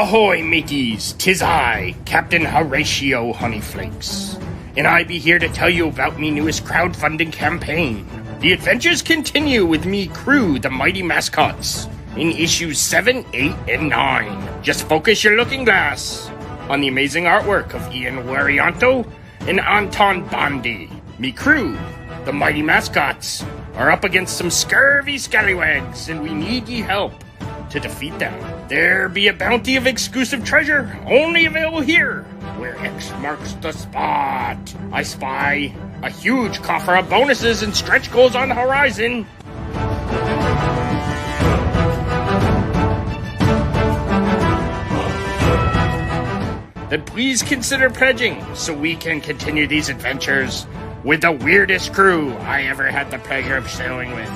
Ahoy, mateys! 'Tis I, Captain Horatio Honeyflakes, and I be here to tell you about me newest crowdfunding campaign. The adventures continue with me crew, the Mighty Mascots, in issues 7, 8, and 9. Just focus your looking glass on the amazing artwork of Ian Warianto and Anton Bondi. Me crew, the Mighty Mascots, are up against some scurvy scallywags, and we need ye help to defeat them. There be a bounty of exclusive treasure, only available here, where X marks the spot. I spy a huge coffer of bonuses and stretch goals on the horizon. Then please consider pledging so we can continue these adventures with the weirdest crew I ever had the pleasure of sailing with.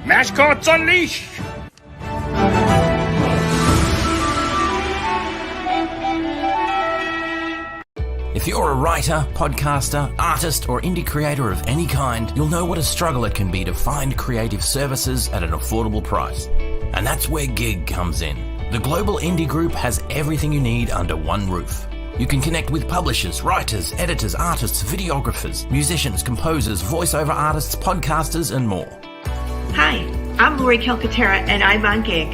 Mascots Unleash! If you're a writer, podcaster, artist, or indie creator of any kind, you'll know what a struggle it can be to find creative services at an affordable price. And that's where Gig comes in. The global indie group has everything you need under one roof. You can connect with publishers, writers, editors, artists, videographers, musicians, composers, voiceover artists, podcasters, and more. Hi, I'm Laurie Calcaterra, and I'm on Gig.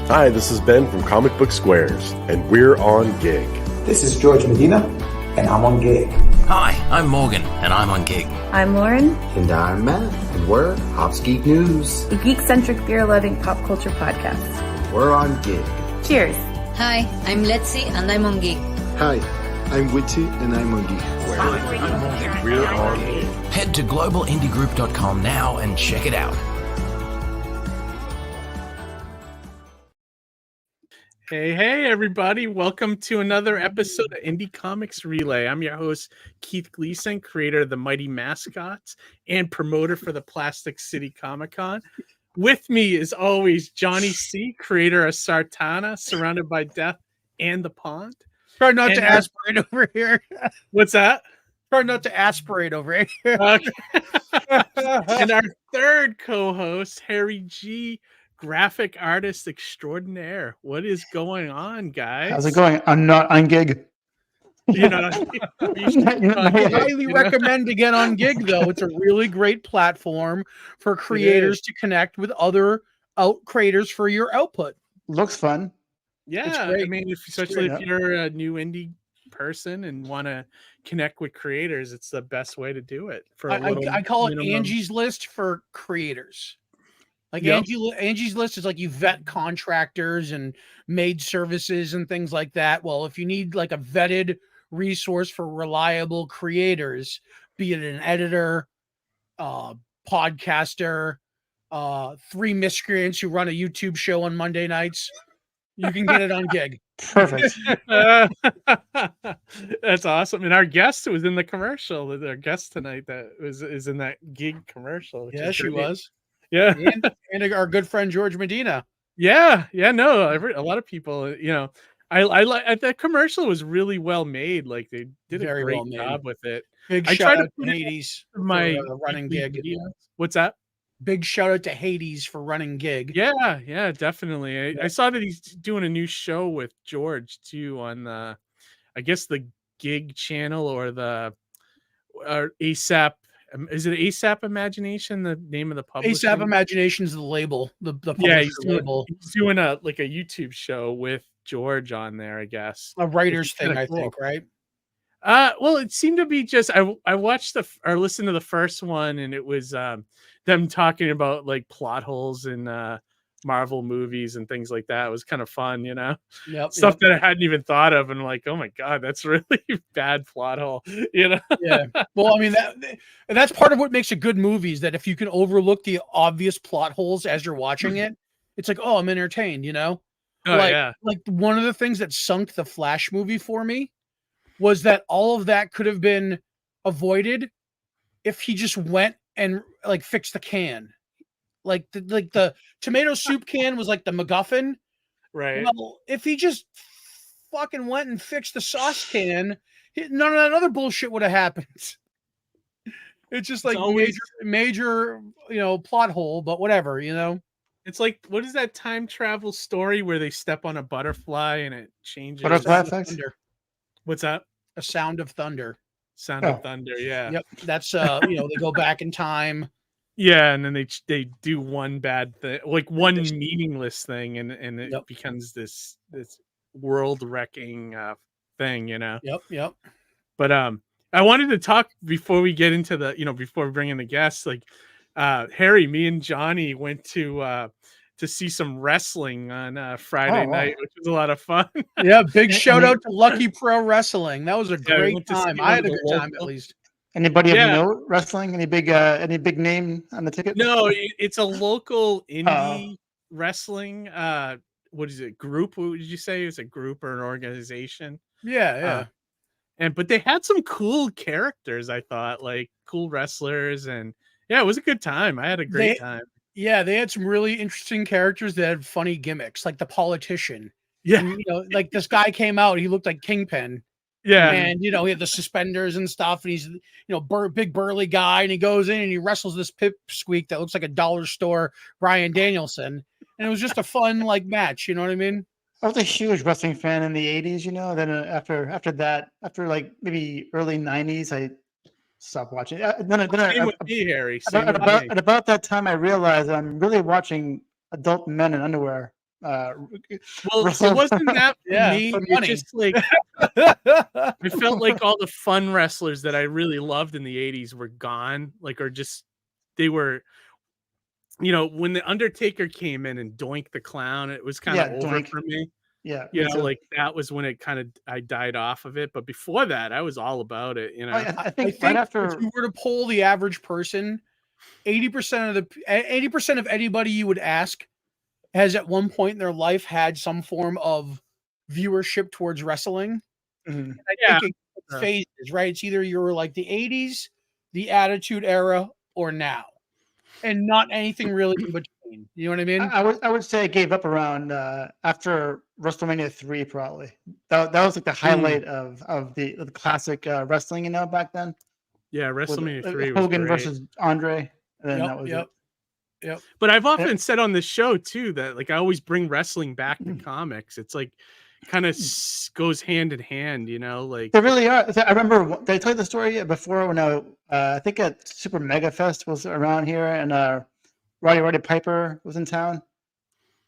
Hi, this is Ben from Comic Book Squares, and we're on Gig. This is George Medina, and I'm on Gig. Hi, I'm Morgan, and I'm on Gig. I'm Lauren. And I'm Matt, and we're Hops Geek News, a geek-centric, beer-loving pop culture podcast. We're on Gig. Cheers. Hi, I'm Letzi, and I'm on Gig. Hi, I'm Witty, and I'm on Gig. We're on Gig. Head to globalindiegroup.com now and check it out. Hey, everybody. Welcome to another episode of Indie Comics Relay. I'm your host, Keith Gleason, creator of the Mighty Mascots and promoter for the Plastic City Comic-Con. With me, as always, Johnny C., creator of Sartana, Surrounded by Death and the Pond. Try not to aspirate over here. What's that? Try not to aspirate over here. Okay. And our third co-host, Harry G., graphic artist extraordinaire. What is going on, guys? How's it going? I'm not on Gig. You know, I highly recommend to get on Gig, though. It's a really great platform for creators to connect with other creators for your output. Looks fun. Yeah, I mean, especially if you're a new indie person and want to connect with creators, it's the best way to do it. For I call it Angie's List for creators. Like Angie's List is like you vet contractors and maid services and things like that. Well, if you need like a vetted resource for reliable creators, be it an editor, podcaster, three miscreants who run a YouTube show on Monday nights, you can get it on Gig. Perfect. That's awesome. And our guest was in the commercial. Our guest tonight is in that Gig commercial. Yeah, she was. Yeah, and our good friend George Medina. Yeah. No, a lot of people. You know, I like that commercial was really well made. Like they did a great job with it. Big shout out to Hades for my running Gig. What's that? Big shout out to Hades for running Gig. Yeah, definitely. I saw that he's doing a new show with George too on I guess the Gig channel or ASAP. Is it ASAP Imagination, the name of the publisher? ASAP Imagination is the label. The he's doing a YouTube show with George on there, I guess. A writer's thing, I think, right? Well, it seemed to be just I watched or listened to the first one, and it was them talking about like plot holes in Marvel movies and things like that. It was kind of fun, you know. Stuff that I hadn't even thought of, and like, oh my god, that's really bad plot hole, you know. Yeah. Well, I mean that's part of what makes a good movie is that if you can overlook the obvious plot holes as you're watching it, it's like, oh, I'm entertained, you know. Like one of the things that sunk the Flash movie for me was that all of that could have been avoided if he just went and like fixed the can. Like the tomato soup can was like the MacGuffin. Right. Well, if he just fucking went and fixed the sauce can, none of that other bullshit would have happened. It's just like major, plot hole, but whatever, It's like, what is that time travel story where they step on a butterfly and it changes? Butterfly effect? What's that? A Sound of Thunder. Sound of Thunder, yeah. Yep. That's they go back in time. Yeah, and then they do one bad thing, like one meaningless thing, and it becomes this world wrecking thing, Yep. But I wanted to talk before we get into before we bring in the guests, like Harry, me and Johnny went to see some wrestling on Friday night, which was a lot of fun. Yeah, big shout out to Lucky Pro Wrestling. That was a great time. I had a good time, at least. Anybody have note wrestling? Any big name on the ticket? No, it's a local indie wrestling. What is it? Group? What did you say? It's a group or an organization? Yeah. But they had some cool characters, I thought, like cool wrestlers, and it was a good time. I had a great time. Yeah, they had some really interesting characters that had funny gimmicks, like the politician. Yeah, and, like this guy came out, he looked like Kingpin. Yeah, and he had the suspenders and stuff, and he's big burly guy, and he goes in and he wrestles this pipsqueak that looks like a dollar store Bryan Danielson, and it was just a fun match. You know what I mean? I was a huge wrestling fan in the 80s, Then after that, after like maybe early 90s, I stopped watching. Same with me, Harry. At about that time, I realized that I'm really watching adult men in underwear. Well, it wasn't that for me. It's just like I felt like all the fun wrestlers that I really loved in the 80s were gone. They were. When the Undertaker came in and Doink the Clown, it was kind of over for me. Yeah, that was when it I died off of it. But before that, I was all about it. I think right after, if you were to poll the average person, 80% of anybody you would ask has at one point in their life had some form of viewership towards wrestling. Mm-hmm. I think it's phases, right? It's either you're like the 80s, the Attitude Era, or now. And not anything really in between. You know what I mean? I would say I gave up around after WrestleMania 3, probably. That was like the highlight of the classic wrestling, back then. Yeah, WrestleMania 3 was Hogan great. versus Andre. And then that was it. Yep. But I've often said on this show too that I always bring wrestling back to comics. It's like kind of goes hand in hand, They really are. I remember, did I tell you the story before when I think at Super Mega Fest was around here and Roddy Piper was in town?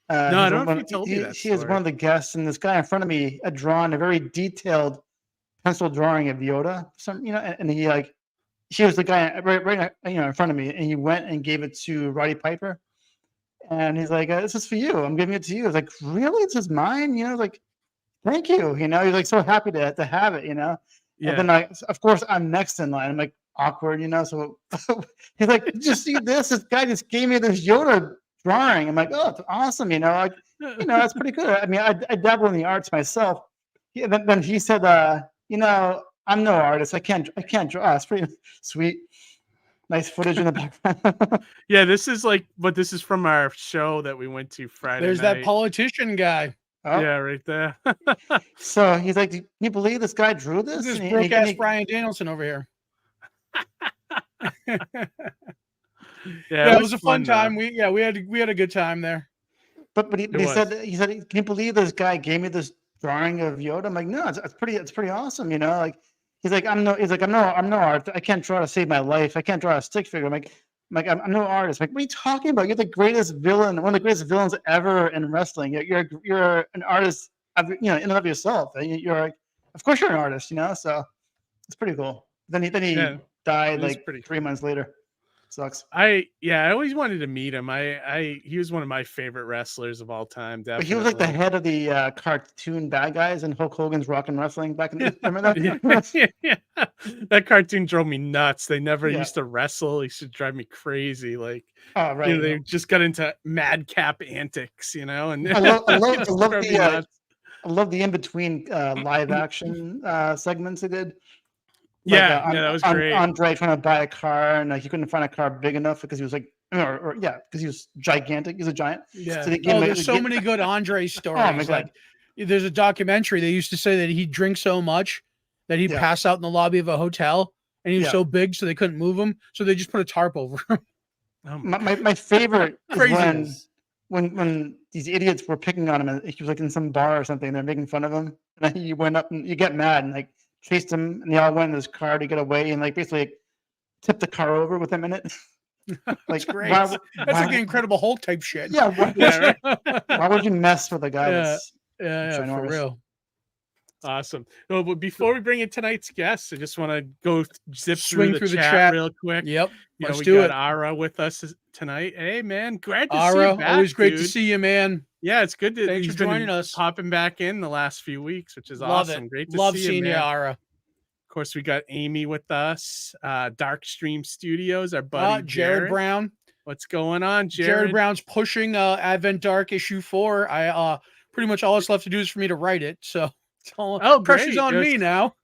No, I don't know if you told me that He was one of the guests, and this guy in front of me had drawn a very detailed pencil drawing of Yoda. And he was the guy right in front of me, and he went and gave it to Roddy Piper. And he's like, this is for you. I'm giving it to you. I was like, really? This is mine? Thank you. He's like so happy to have it, Yeah. And then of course I'm next in line. I'm like awkward, So he's like, did you see this? This guy just gave me this Yoda drawing. I'm like, oh, it's awesome. That's pretty good. I mean, I dabble in the arts myself. Then he said, I'm no artist. I can't draw. It's pretty sweet. Nice footage in the background. Yeah, this is from our show that we went to Friday There's night. That politician guy. Oh. Yeah, right there. So he's like, can you believe this guy drew this? This is broke-ass Bryan Danielson over here. Yeah, it was a fun time. We had a good time there. But he said, can you believe this guy gave me this drawing of Yoda? I'm like, no, it's pretty awesome, He's like, I'm no art. I can't draw to save my life. I can't draw a stick figure. I'm no artist. I'm like, what are you talking about? You're the greatest villain, one of the greatest villains ever in wrestling. You're an artist, in and of yourself. You're like, of course you're an artist, So it's pretty cool. Then he died like 3 months later. Sucks. I always wanted to meet him. He was one of my favorite wrestlers of all time. Definitely. But he was like the head of the cartoon bad guys in Hulk Hogan's Rock and Wrestling back in the remember that? Yeah. That cartoon drove me nuts. They never used to wrestle. It used to drive me crazy. Like, oh right, they just got into madcap antics, And I love the in between live action segments they did. That was great. Andre trying to buy a car and he couldn't find a car big enough because he was like, because he was gigantic. He's a giant. Yeah. So there's so many good Andre stories. Oh my God. There's a documentary. They used to say that he drinks so much that he'd pass out in the lobby of a hotel, and he was so big so they couldn't move him, so they just put a tarp over him. My favorite is when these idiots were picking on him, and he was like in some bar or something, and they're making fun of him, and then he went up and you get mad and like chased him, and they all went in his car to get away, and like basically tipped the car over with him in it. Like great. That's like the Incredible Hulk type shit. Yeah. Why would you mess with a guy that's for real? Awesome. Well, but before we bring in tonight's guests, I just want to go swing through the chat real quick. Yep. We got Ara with us tonight. Hey, man, glad to see you back. Always great to see you, man. Yeah, it's good to thanks for joining us. Popping back in the last few weeks, which is Love awesome. It. Great to Love see seeing you, you, Ara. Of course, we got Amy with us. Dark Stream Studios, our buddy Jared Brown. What's going on, Jared? Brown's pushing Advent Dark issue 4. I pretty much all that's left to do is for me to write it. So pressure's on me now.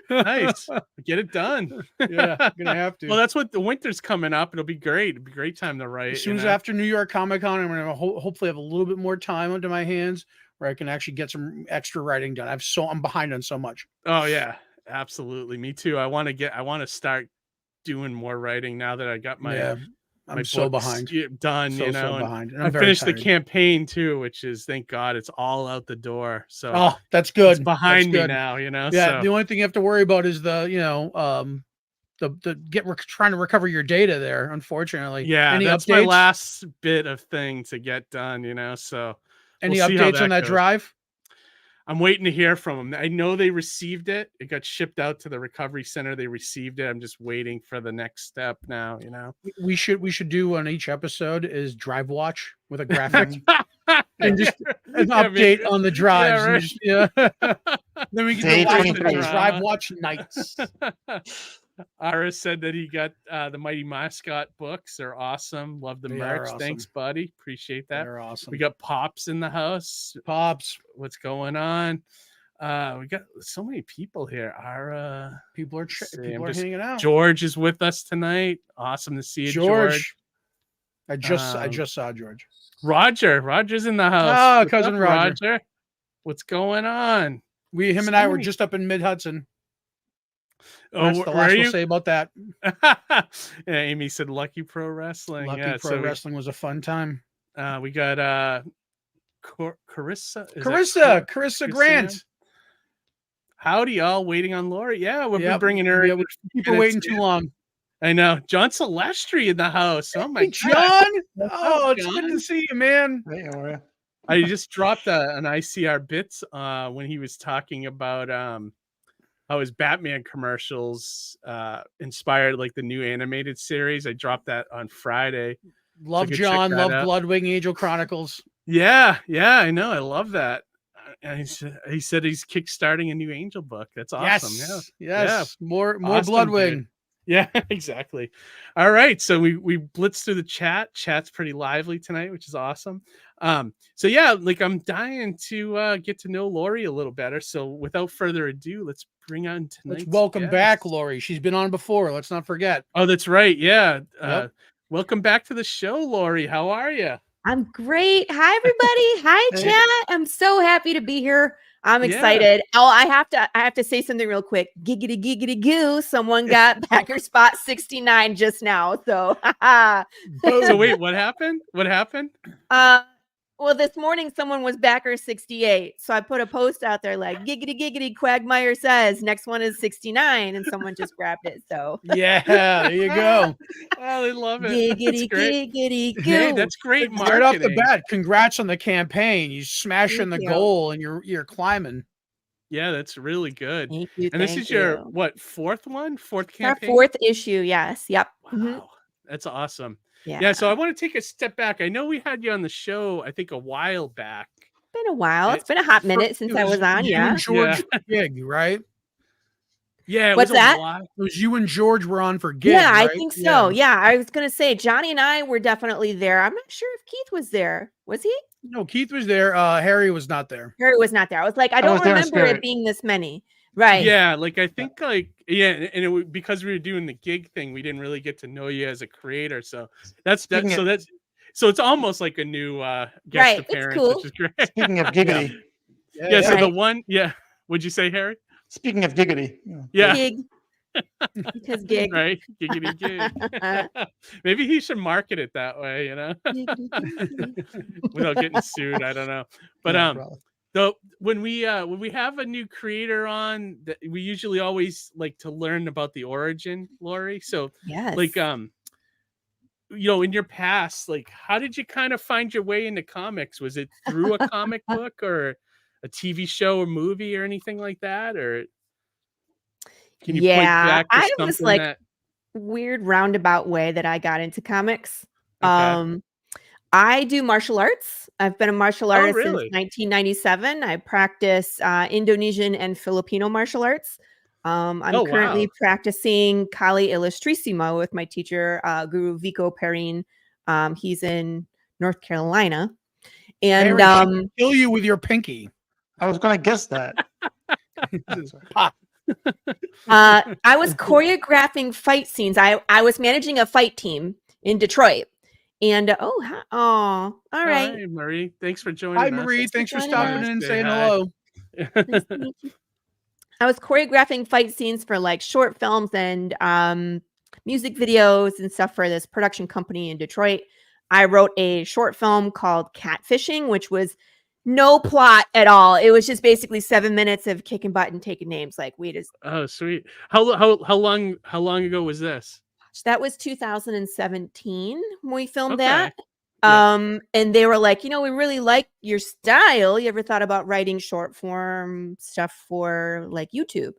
Nice. Get it done. Yeah, gonna have to. Well, that's what the winter's coming up. It'll be great. It'll be a great time to write. As soon as after New York Comic Con, I'm gonna hopefully have a little bit more time under my hands where I can actually get some extra writing done. I'm behind on so much. Oh yeah, absolutely. Me too. I want to start doing more writing now that I got my I'm so behind. Done, so behind. And I finished the campaign too, which is, thank God, it's all out the door. So that's good. It's behind me now, Yeah. So. The only thing you have to worry about is trying to recover your data there. Unfortunately, that's my last bit of thing to get done. So any updates on that drive? I'm waiting to hear from them. I know they received it. It got shipped out to the recovery center. They received it. I'm just waiting for the next step now, We should do on each episode is drive watch with a graphic and just an update on the drives. Then we can do drive watch nights. Ara said that he got the Mighty Mascot books. They're awesome. Love the merch. Awesome. Thanks, buddy. Appreciate that. They're awesome. We got Pops in the house. Pops, what's going on? We got so many people here. Ara, people are hanging out. George is with us tonight. Awesome to see you, George. I just saw George. Roger's in the house. Oh, What's cousin up, Roger. What's going on? Him and I were just up in Mid Hudson. That's the last we'll say about that. Amy said Lucky Pro Wrestling. Wrestling was a fun time. We got Carissa Grant. Howdy, y'all. Waiting on Laurie. Yeah, we'll be bringing her. Yeah, people waiting too long. I know. John Celestri in the house. Oh my God. John. It's good to see you, man. Hey, how are you? I just dropped an ICR bits when he was talking about how his Batman commercials inspired like the new animated series. I dropped that on Friday. Love John, love Bloodwing Angel Chronicles. Yeah, I know. I love that. And he said he's kickstarting a new Angel book. That's awesome. Yes. Yeah. More awesome, Bloodwing. Dude. Yeah, exactly. All right. So we blitzed through the chat. Chat's pretty lively tonight, which is awesome. So yeah, like I'm dying to get to know Laurie a little better. So without further ado, let's bring on tonight's Let's welcome guest. back Laurie. She's been on before. Let's not forget. Oh, that's right. Yeah. Welcome back to the show, Laurie. How are you? I'm great. Hi, everybody. Hi, chat. I'm so happy to be here. I'm excited. Oh, I have to say something real quick. Giggity giggity goo. Someone got backer spot 69 just now. So so wait, what happened? Well, this morning someone was backer 68. So I put a post out there like giggity giggity Quagmire says next one is 69 and someone just grabbed it. So yeah, there you go. I love it. Giggity giggity goo. Hey, that's great marketing. Right off the bat, congrats on the campaign. You smashing the goal and you're climbing. Yeah, that's really good. Thank you. And this is your fourth campaign? Our fourth issue, yes. Yep. Wow. Mm-hmm. That's awesome. Yeah. So I want to take a step back. I know we had you on the show, I think a while back. Been a while. It's been a hot minute since I was on. Yeah. George gig, right? Yeah. What's that? It was you and George were on for gig. Yeah, right? I think so. Yeah. I was going to say Johnny and I were definitely there. I'm not sure if Keith was there. Was he? No, Keith was there. Harry was not there. Harry was not there. I was like, I don't remember it being this many. Right. Yeah. Like, I think and it because we were doing the gig thing, we didn't really get to know you as a creator. So so it's almost like a new guest appearance, cool. which is great. Speaking of giggity. So the one, what'd you say, Harry? Speaking of giggity. Yeah. Because gig. Right. Giggity gig. Maybe he should market it that way, without getting sued. I don't know. But though when we have a new creator on, we usually always like to learn about the origin, Laurie. So like in your past, like how did you kind of find your way into comics? Was it through a comic book or a TV show or movie or anything like that? Or can you point back to something was like that weird roundabout way that I got into comics. Okay. I do martial arts. I've been a martial artist since 1997. I practice Indonesian and Filipino martial arts. I'm currently practicing Kali Illustrissimo with my teacher, Guru Vico Perrin. He's in North Carolina. And kill you with your pinky. I was going to guess that. I was choreographing fight scenes. I was managing a fight team in Detroit. And all right. Hi, Marie. Thanks for joining us. Hi, Marie. Thanks for stopping in and saying hello. Nice to meet you. I was choreographing fight scenes for like short films and music videos and stuff for this production company in Detroit. I wrote a short film called Catfishing, which was no plot at all. It was just basically 7 minutes of kicking butt and taking names. Like we just. Oh, sweet. How long ago was this? That was 2017 when we filmed that. And they were like, we really like your style. You ever thought about writing short form stuff for like YouTube?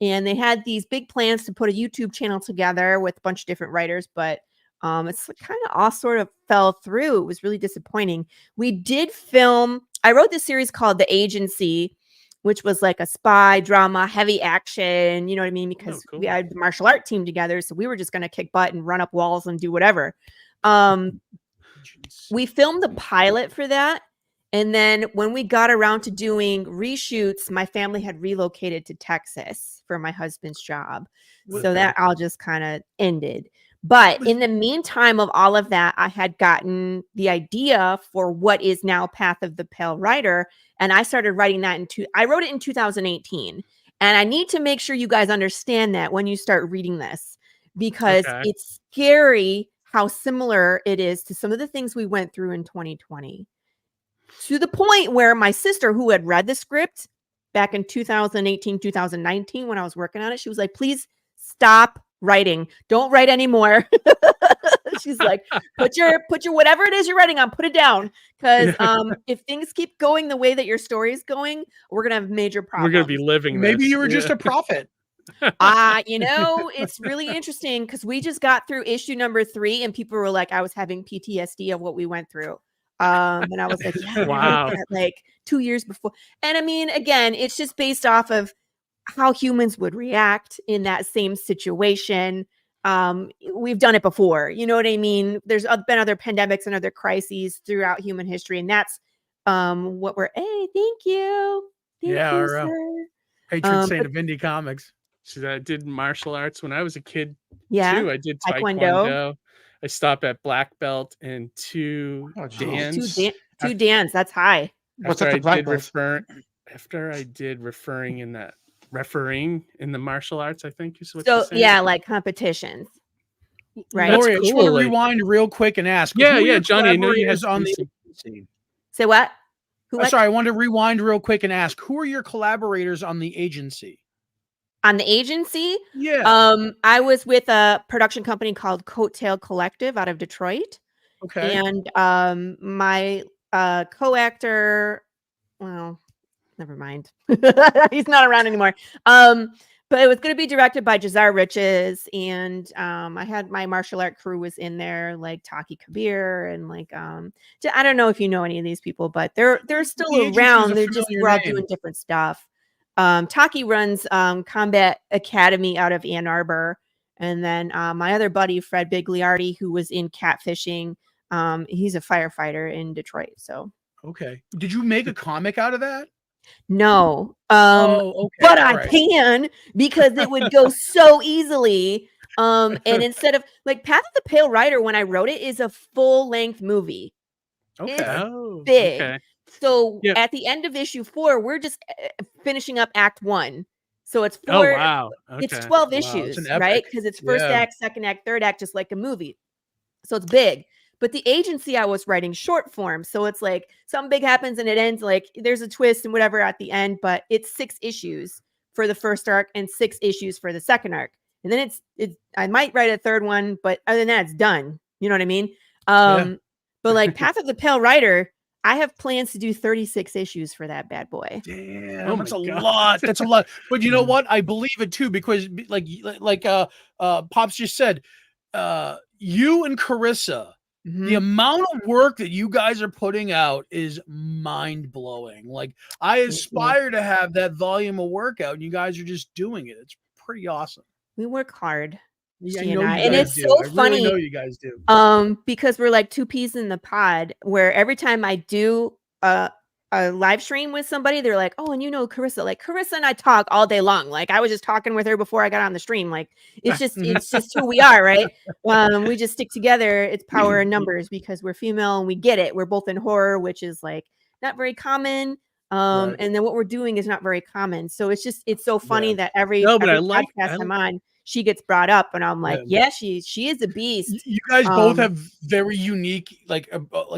And they had these big plans to put a YouTube channel together with a bunch of different writers, but it's kind of all sort of fell through. It was really disappointing. We did film. I wrote this series called The Agency, which was like a spy drama, heavy action, you know what I mean? Because we had the martial art team together. So we were just going to kick butt and run up walls and do whatever. We filmed the pilot for that. And then when we got around to doing reshoots, my family had relocated to Texas for my husband's job. So that all just kind of ended. But in the meantime of all of that, I had gotten the idea for what is now Path of the Pale Rider. And I started writing that I wrote it in 2018. And I need to make sure you guys understand that when you start reading this, because it's scary how similar it is to some of the things we went through in 2020. To the point where my sister, who had read the script back in 2018, 2019, when I was working on it, she was like, please stop writing. Don't write anymore. She's like, put your whatever it is you're writing on, put it down. Because if things keep going the way that your story is going, we're gonna have major problems. We're gonna be living this. Maybe you were just a prophet. It's really interesting because we just got through issue number 3 and people were like, I was having PTSD of what we went through. And I was like, wow, like 2 years before. And I mean, again, it's just based off of how humans would react in that same situation. We've done it before. You know what I mean? There's been other pandemics and other crises throughout human history. And that's what we're, hey, thank you. Thank you, sir. Patron saint of indie comics. So I did martial arts when I was a kid too. I did Taekwondo. I stopped at black belt and 2 dans. Two dans. That's high. After I did referring in the martial arts, I think is what. So yeah, like competitions. Right. Laurie, I just want to rewind real quick and ask. Yeah, Johnny. I know you have on the. Say what? Sorry, I wanted to rewind real quick and ask, who are your collaborators on The Agency? On The Agency? Yeah. I was with a production company called Coattail Collective out of Detroit. Okay. And my co-actor, well, never mind. He's not around anymore. But it was going to be directed by Jazar Riches, and I had my martial art crew was in there, like Taki Kabir, and like I don't know if you know any of these people, but they're still around. We're all doing different stuff. Taki runs Combat Academy out of Ann Arbor, and then my other buddy Fred Bigliardi, who was in Catfishing, he's a firefighter in Detroit. So okay, did you make a comic out of that? No, okay. But I can, because it would go so easily. And instead of like Path of the Pale Rider, when I wrote it, is a full-length movie. Okay, it's big. Okay. So at the end of issue 4, we're just finishing up Act 1. So it's Oh wow. Okay. It's 12 Wow, issues, it's an right? epic. Because it's first Yeah. act, second act, third act, just like a movie. So it's big. But the agency, I was writing short form. So it's like something big happens and it ends like there's a twist and whatever at the end, but it's 6 issues for the first arc and 6 issues for the second arc. And then it's I might write a third one, but other than that, it's done. You know what I mean? But like Path of the Pale Rider, I have plans to do 36 issues for that bad boy. Damn, that's a lot. That's a lot. But you know what? I believe it too, because like Pops just said, you and Carissa, the amount of work that you guys are putting out is mind-blowing. Like, I aspire to have that volume of work out, and you guys are just doing it. It's pretty awesome. We work hard. Yeah, She and I. And it's so funny. I know you guys do. Because we're like 2 peas in the pod, where every time I do a live stream with somebody, they're like, "Oh, and you know Carissa." Like Carissa and I talk all day long. Like I was just talking with her before I got on the stream. Like it's just who we are, right? We just stick together. It's power in numbers because we're female and we get it. We're both in horror, which is like not very common. And then what we're doing is not very common. So it's so funny that every podcast I'm on, she gets brought up, and I'm like, she is a beast. You guys both have very unique like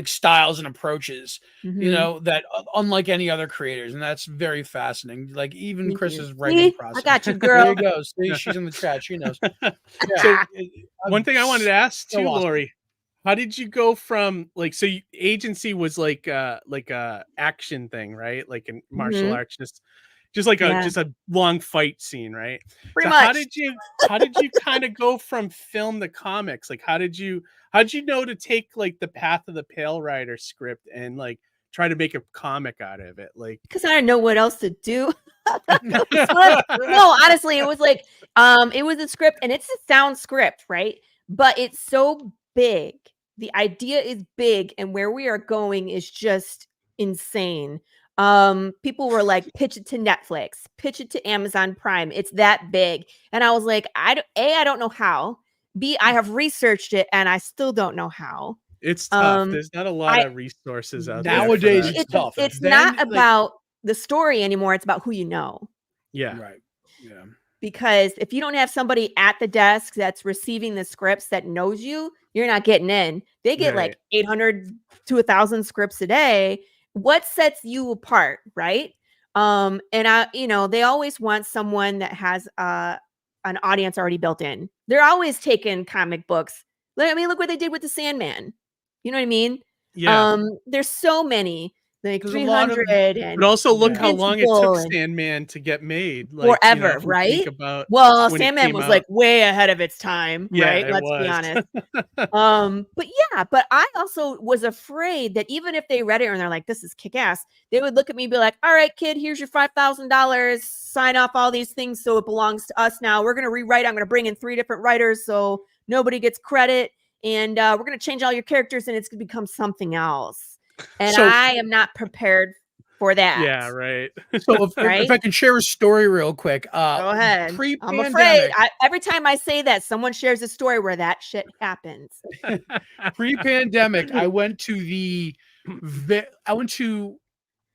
styles and approaches, you know, that unlike any other creators, and that's very fascinating. Like even Chris's writing process. I got you, girl. There you go. See, she's in the chat. She knows. So one thing I wanted to ask too, Laurie, how did you go from like agency was like a action thing, right? Like in martial arts, just like a long fight scene, right? Pretty much. How did you kind of go from film to comics? Like how did you know to take like the Path of the Pale Rider script and like try to make a comic out of it? Like because I didn't know what else to do. No, honestly, it was like it was a script, and it's a sound script, right? But it's so big. The idea is big, and where we are going is just insane. People were like, pitch it to Netflix, pitch it to Amazon Prime. It's that big. And I was like, I don't know how. B, I have researched it and I still don't know how. It's tough. There's not a lot of resources out there. Nowadays, it's tough. It's not about the story anymore. It's about who you know. Yeah. Right. Yeah. Because if you don't have somebody at the desk that's receiving the scripts that knows you, you're not getting in. They get like 800 to 1,000 scripts a day. What sets you apart, right? And they always want someone that has an audience already built in. They're always taking comic books. Look what they did with the Sandman. You know what I mean? Yeah. There's so many, like 300. But also look how long it took Sandman to get made. Like, forever, right? Sandman was like way ahead of its time, right? Let's be honest. But I also was afraid that even if they read it and they're like, this is kick-ass, they would look at me and be like, all right, kid, here's your $5,000. Sign off all these things so it belongs to us now. We're going to rewrite. I'm going to bring in 3 different writers so nobody gets credit. And we're going to change all your characters and it's going to become something else. And I am not prepared for that. Yeah, right. So if I can share a story real quick. Go ahead. I'm afraid every time I say that, someone shares a story where that shit happens. Pre-pandemic, I went to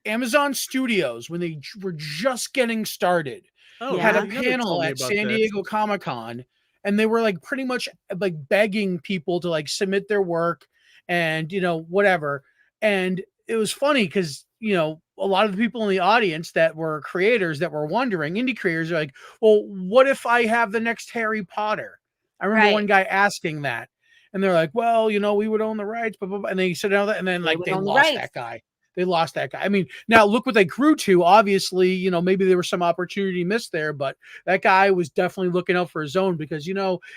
Amazon Studios when they were just getting started. Oh, had a panel at San Diego Comic-Con, and they were like pretty much like begging people to like submit their work and whatever. And it was funny because a lot of the people in the audience that were creators that were wondering, indie creators, are like, well, what if I have the next Harry Potter? I remember one guy asking that, and they're like, well, we would own the rights, blah, blah, blah. And they said that, and then like they lost that guy. They lost that guy. I mean, now look what they grew to. Obviously, maybe there was some opportunity missed there, but that guy was definitely looking out for his own because,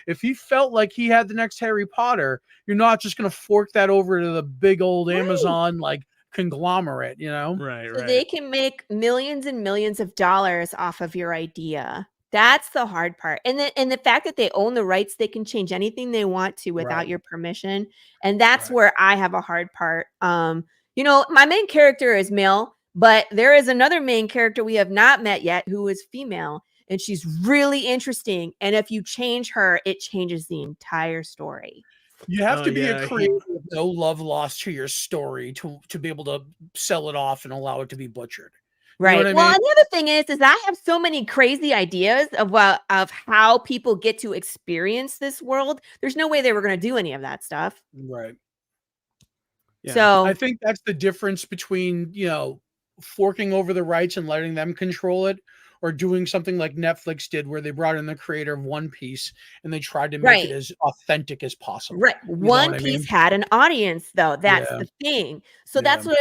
if he felt like he had the next Harry Potter, you're not just going to fork that over to the big old Amazon like conglomerate, Right. So they can make millions and millions of dollars off of your idea. That's the hard part. And the fact that they own the rights, they can change anything they want to without your permission. And that's where I have a hard part. My main character is male, but there is another main character we have not met yet who is female, and she's really interesting. And if you change her, it changes the entire story. You have to be a creator with no love lost to your story to be able to sell it off and allow it to be butchered. Right. You know Well, what I mean? and the other thing is I have so many crazy ideas of how people get to experience this world. There's no way they were going to do any of that stuff. Right. Yeah. So I think that's the difference between, forking over the rights and letting them control it, or doing something like Netflix did where they brought in the creator of One Piece and they tried to make it as authentic as possible. Right. You know One what I Piece mean? had an audience, though. That's Yeah. the thing. So that's what,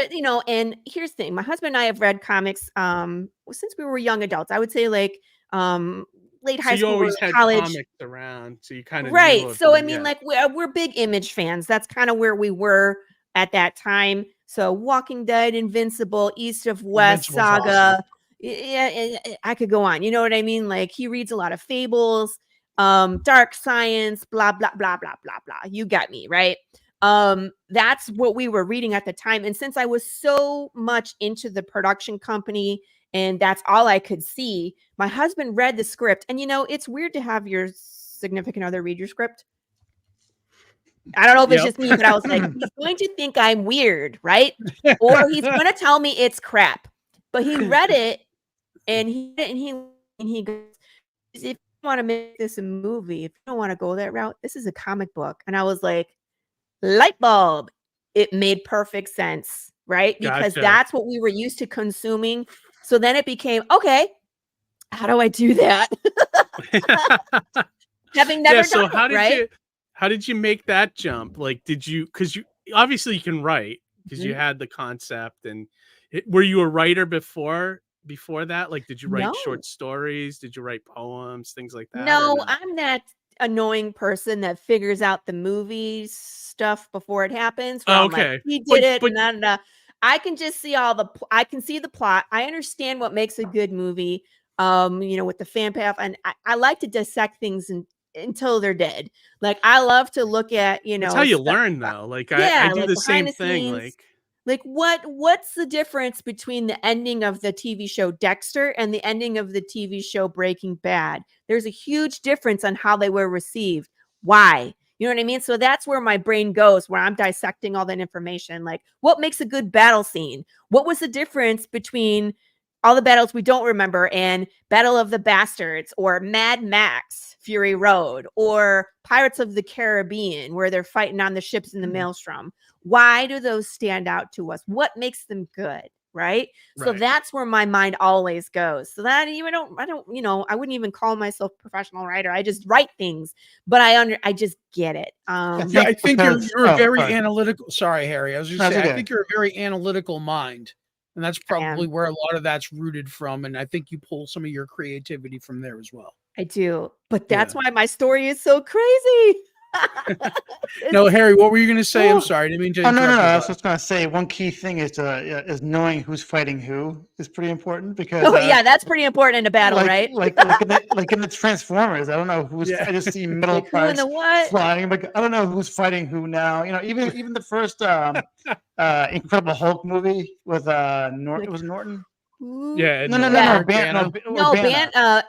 and here's the thing. My husband and I have read comics since we were young adults. I would say like late high So you school, always had college. comics around, so you kind of Right. knew of So them, I mean, like we're big Image fans. That's kind of where we were at that time. So Walking Dead, Invincible, East of West, Invincible's Saga. awesome. Yeah, I could go on. You know what I mean? Like he reads a lot of fables, dark science, blah blah blah blah blah blah. You got me, right? That's what we were reading at the time. And since I was so much into the production company and that's all I could see, my husband read the script. And it's weird to have your significant other read your script. I don't know if it's just me, but I was like, he's going to think I'm weird, right? Or he's going to tell me it's crap. But he read it and he goes, if you want to make this a movie, if you don't want to go that route, this is a comic book. And I was like, light bulb. It made perfect sense, right? Because that's what we were used to consuming. So then it became, okay, how do I do that? Having never done it, right? How did you make that jump? Like, because you obviously you can write because you had the concept, and were you a writer before that? Like, did you write short stories? Did you write poems, things like that? No, I'm that annoying person that figures out the movie stuff before it happens. Oh, okay. Like, he did it. But I can just see I can see the plot. I understand what makes a good movie, with the fan payoff. And I like to dissect things until they're dead. Like I love to look at, That's how you learn though. Like I do the same thing. Like what's the difference between the ending of the TV show Dexter and the ending of the TV show Breaking Bad? There's a huge difference on how they were received. Why? You know what I mean? So that's where my brain goes, where I'm dissecting all that information. Like what makes a good battle scene? What was the difference between all the battles we don't remember and Battle of the Bastards or Mad Max Fury Road or Pirates of the Caribbean where they're fighting on the ships in the maelstrom? Why do those stand out to us? What makes them good? Right. So that's where my mind always goes. So that I wouldn't even call myself a professional writer. I just write things, but I just get it. I think you're a very analytical. Sorry, Harry. I was just saying, I think you're a very analytical mind. And that's probably where a lot of that's rooted from. And I think you pull some of your creativity from there as well. I do. But that's why my story is so crazy. No, Harry, what were you going to say? I'm sorry. I didn't mean to interrupt. No. I was just going to say one key thing is knowing who's fighting who is pretty important because. That's pretty important in a battle, right? Like in the Transformers, I don't know who's. I just see metal parts flying. Like I don't know who's fighting who now. Even the first Incredible Hulk movie with Norton. It was Norton. Yeah.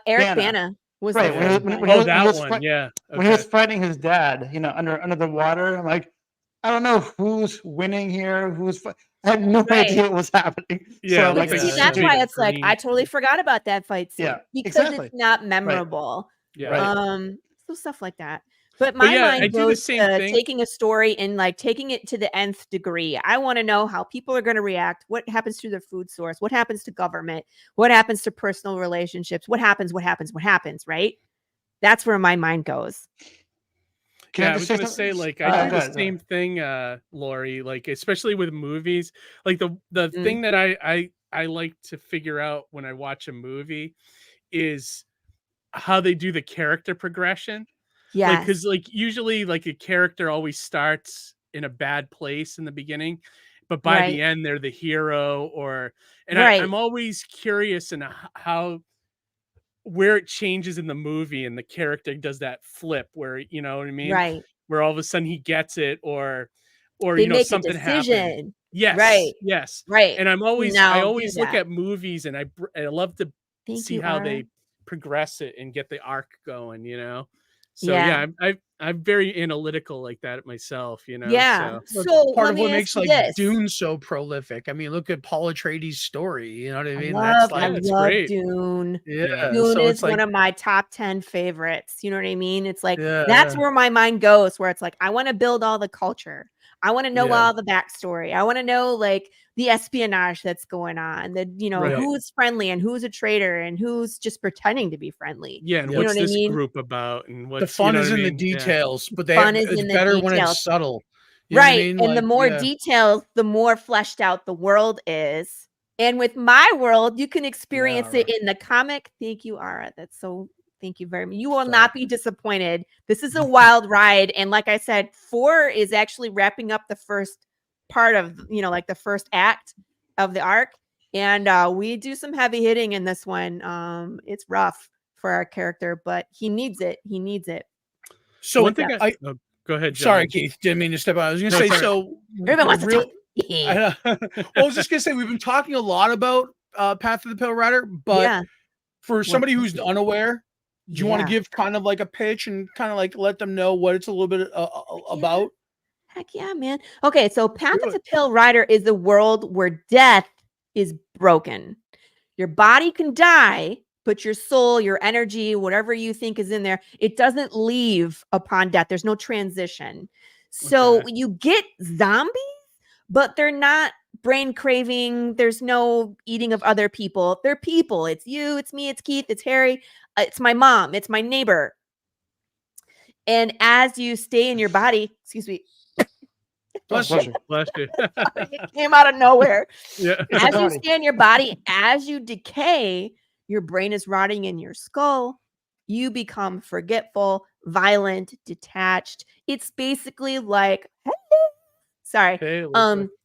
Eric Bana. Was right when he was fighting his dad, under the water. I'm like, I don't know who's winning here. I had no idea what was happening. Yeah, so, that's why it's like I totally forgot about that fight scene because it's not memorable. Right. Yeah, so stuff like that. But my mind goes to taking a story and like taking it to the nth degree. I want to know how people are going to react. What happens to their food source? What happens to government? What happens to personal relationships? What happens? Right? That's where my mind goes. I was going to say, like, I do the same thing, Laurie, like, especially with movies. Like the thing that I like to figure out when I watch a movie is how they do the character progression. Yeah, because usually like a character always starts in a bad place in the beginning, but by the end they're the hero. I'm always curious in where it changes in the movie and the character does that flip where you know what I mean, right? Where all of a sudden he gets it, or they make something a decision. happened. Yes, right. And I always look at movies and I love to see how they progress it and get the arc going. So I'm very analytical like that myself, you know. Yeah. Look, So part let of me what ask makes you like this. Dune so prolific. I mean, look at Paul Atreides' story. You know what I mean? I That's like love Dune. Dune So is it's like, one of my top 10 favorites. You know what I mean? It's like Yeah, that's yeah. where my mind goes, where it's like I want to build all the culture. I want to know Yeah. all the backstory. I want to know like the espionage that's going on, the Right. who's friendly and who's a traitor and who's just pretending to be friendly. Yeah, and you what's know what this I mean? group about, and what's The fun you know is what I in the mean? Yeah. details, but Fun is it's in the better when details. it's subtle. You know what I Right. mean? And the Like, more yeah. details, the more fleshed out the world is. And with my world, you can experience it in the comic. Thank you, Ara. Thank you very much. You will not be disappointed. This is a wild ride. And like I said, 4 is actually wrapping up the first part of, like the first act of the arc. And we do some heavy hitting in this one. It's rough for our character, but he needs it. He needs it. So What's one up? thing go ahead, John. Sorry, Keith. Didn't mean to step out. I was going to say, so everyone wants to talk. I was just going to say, we've been talking a lot about Path of the Pale Rider, but for somebody who's unaware, do you want to give kind of like a pitch and kind of like let them know what it's a little bit about? Heck yeah, man. Okay, so Path of the Pale Rider is a world where death is broken. Your body can die, but your soul, your energy, whatever you think is in there, it doesn't leave upon death. There's no transition. So you get zombies, but they're not brain craving. There's no eating of other people. They're people. It's you, it's me, it's Keith, it's Harry, it's my mom, it's my neighbor. And as you stay in your body, excuse me. Bless you. Bless you. It came out of nowhere. Yeah. As you stay in your body, as you decay, your brain is rotting in your skull. You become forgetful, violent, detached. It's basically like, sorry.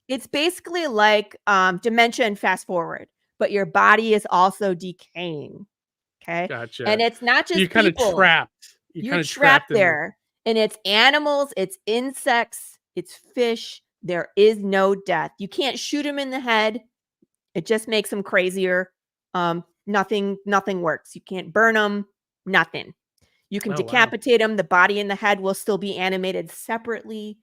It's basically like dementia and fast forward, but your body is also decaying. Okay. Gotcha. And it's not just you're kind of people. trapped. You're trapped there. And it's animals, it's insects, it's fish. There is no death. You can't shoot them in the head. It just makes them crazier. Nothing works. You can't burn them. Nothing. You can decapitate them. The body and the head will still be animated separately.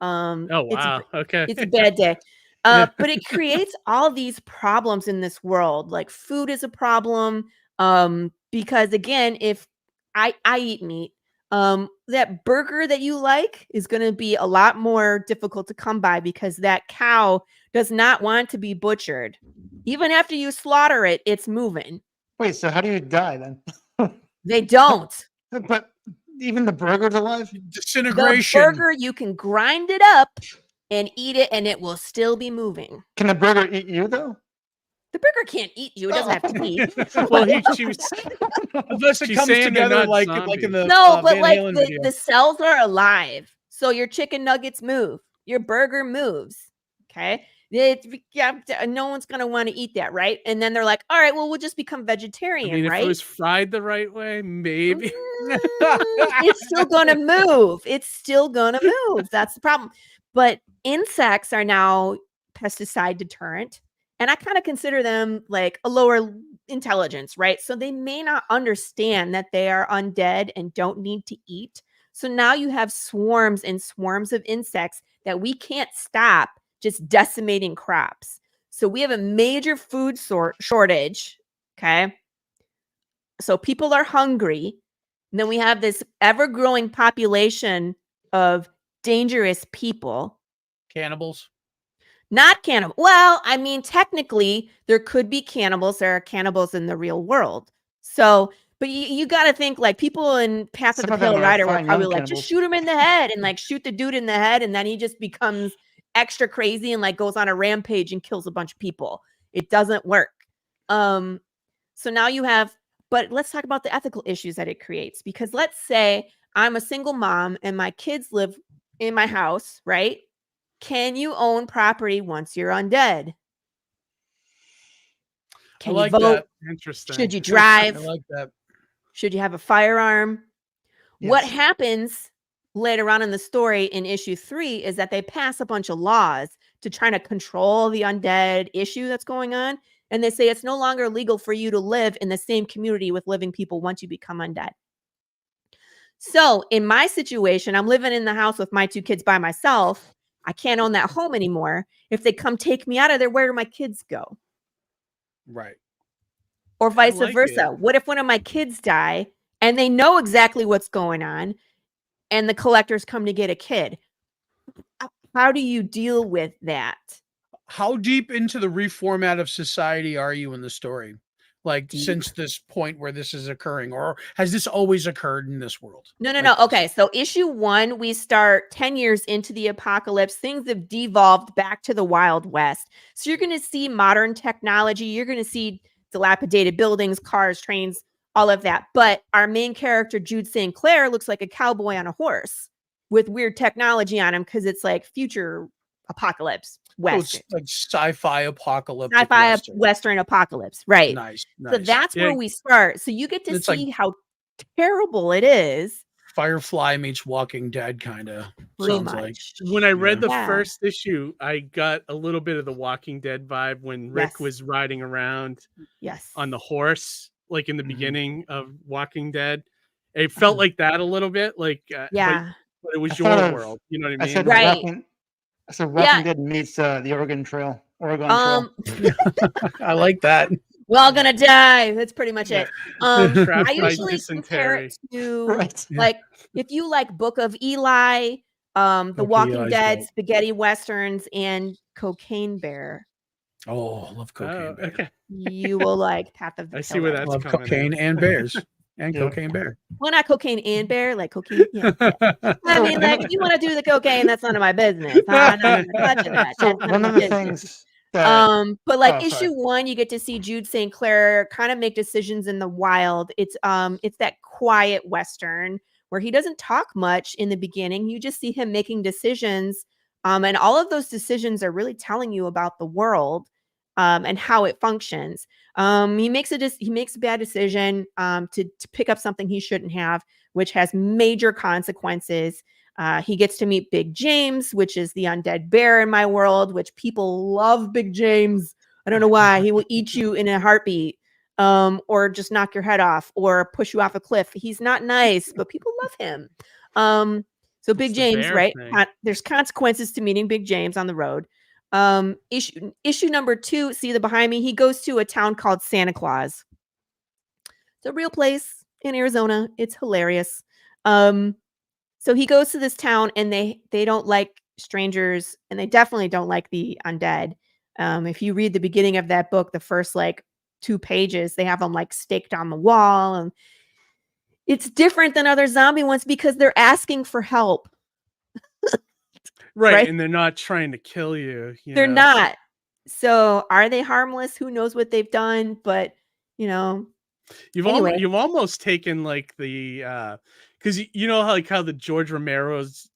Okay. It's a bad day. But it creates all these problems in this world. Like food is a problem. Because again, if I eat meat, that burger that you like is going to be a lot more difficult to come by because that cow does not want to be butchered. Even after you slaughter it, it's moving. Wait, so how do you die then? They don't. But even the burger's alive? Disintegration. The burger, you can grind it up and eat it, and it will still be moving. Can the burger eat you, though? The burger can't eat you. It doesn't have to eat. Well, she was unless it comes together like in the but Van like Halen video. the cells are alive. So your chicken nuggets move. Your burger moves. Okay. No one's going to want to eat that, right? And then they're like, all right, well, we'll just become vegetarian, I mean, right? if it was fried the right way, maybe. It's still going to move. It's still going to move. That's the problem. But insects are now pesticide deterrent. And I kind of consider them like a lower intelligence, right? So they may not understand that they are undead and don't need to eat. So now you have swarms and swarms of insects that we can't stop just decimating crops. So we have a major food shortage, okay? So people are hungry. And then we have this ever-growing population of dangerous people. Cannibals. Not cannibal. Well, I mean, technically, there could be cannibals. There are cannibals in the real world. So, but you got to think like people in Path of the Pale Rider were probably like, just shoot him in the head and like shoot the dude in the head. And then he just becomes extra crazy and like goes on a rampage and kills a bunch of people. It doesn't work. So now you have, but let's talk about the ethical issues that it creates. Because let's say I'm a single mom and my kids live in my house, right? Can you own property once you're undead? Can you vote? That. Interesting. Should you drive? I like that. Should you have a firearm? Yes. What happens later on in the story in issue 3 is that they pass a bunch of laws to try to control the undead issue that's going on. And they say it's no longer legal for you to live in the same community with living people once you become undead. So in my situation, I'm living in the house with my 2 kids by myself. I can't own that home anymore. If they come take me out of there, where do my kids go? Right. Or vice versa. What if one of my kids die and they know exactly what's going on and the collectors come to get a kid? How do you deal with that? How deep into the reformat of society are you in the story? Like since this point where this is occurring, or has this always occurred in this world? No. Okay, so issue 1, we start 10 years into the apocalypse. Things have devolved back to the Wild West. So you're going to see modern technology. You're going to see dilapidated buildings, cars, trains, all of that. But our main character, Jude St. Clair, looks like a cowboy on a horse with weird technology on him because it's like future apocalypse. Western. Like sci-fi apocalypse. Sci-fi Western apocalypse. Right. Nice. So that's where we start. So you get to see how terrible it is. Firefly meets Walking Dead, kind of. Sounds like. When I read the first issue, I got a little bit of the Walking Dead vibe when Rick was riding around on the horse, like in the beginning of Walking Dead. It felt like that a little bit, like but it was your world. You know what I mean? Said right. So Walking Dead meets the Oregon Trail. Trail. I like that. We're all gonna die. That's pretty much it. I usually compare it to like if you like Book of Eli, The Walking Dead, spaghetti westerns, and Cocaine Bear. Oh, I love Cocaine Bear. Okay. You will like Path of the I see where that's love coming Cocaine and Bears. And Cocaine Bear. Well, not cocaine and bear, like cocaine. Yeah. I mean, like, if you want to do the cocaine, that's none of my business. I'm not touching that. So one of the things but like issue 1, you get to see Jude St. Clair kind of make decisions in the wild. It's that quiet Western where he doesn't talk much in the beginning. You just see him making decisions. And all of those decisions are really telling you about the world. And how it functions. He makes a bad decision to pick up something he shouldn't have, which has major consequences. He gets to meet Big James, which is the undead bear in my world, which people love Big James. I don't know why. He will eat you in a heartbeat, or just knock your head off or push you off a cliff. He's not nice, but people love him. So Big James, right? There's consequences to meeting Big James on the road. Issue number 2, see the behind me, he goes to a town called Santa Claus. It's a real place in Arizona. It's hilarious. So he goes to this town and they don't like strangers and they definitely don't like the undead. If you read the beginning of that book, the first like 2 pages, they have them like staked on the wall, and it's different than other zombie ones because they're asking for help. Right, and they're not trying to kill you. They're not. So are they harmless? Who knows what they've done? But you've almost taken like the because you know how the George Romero's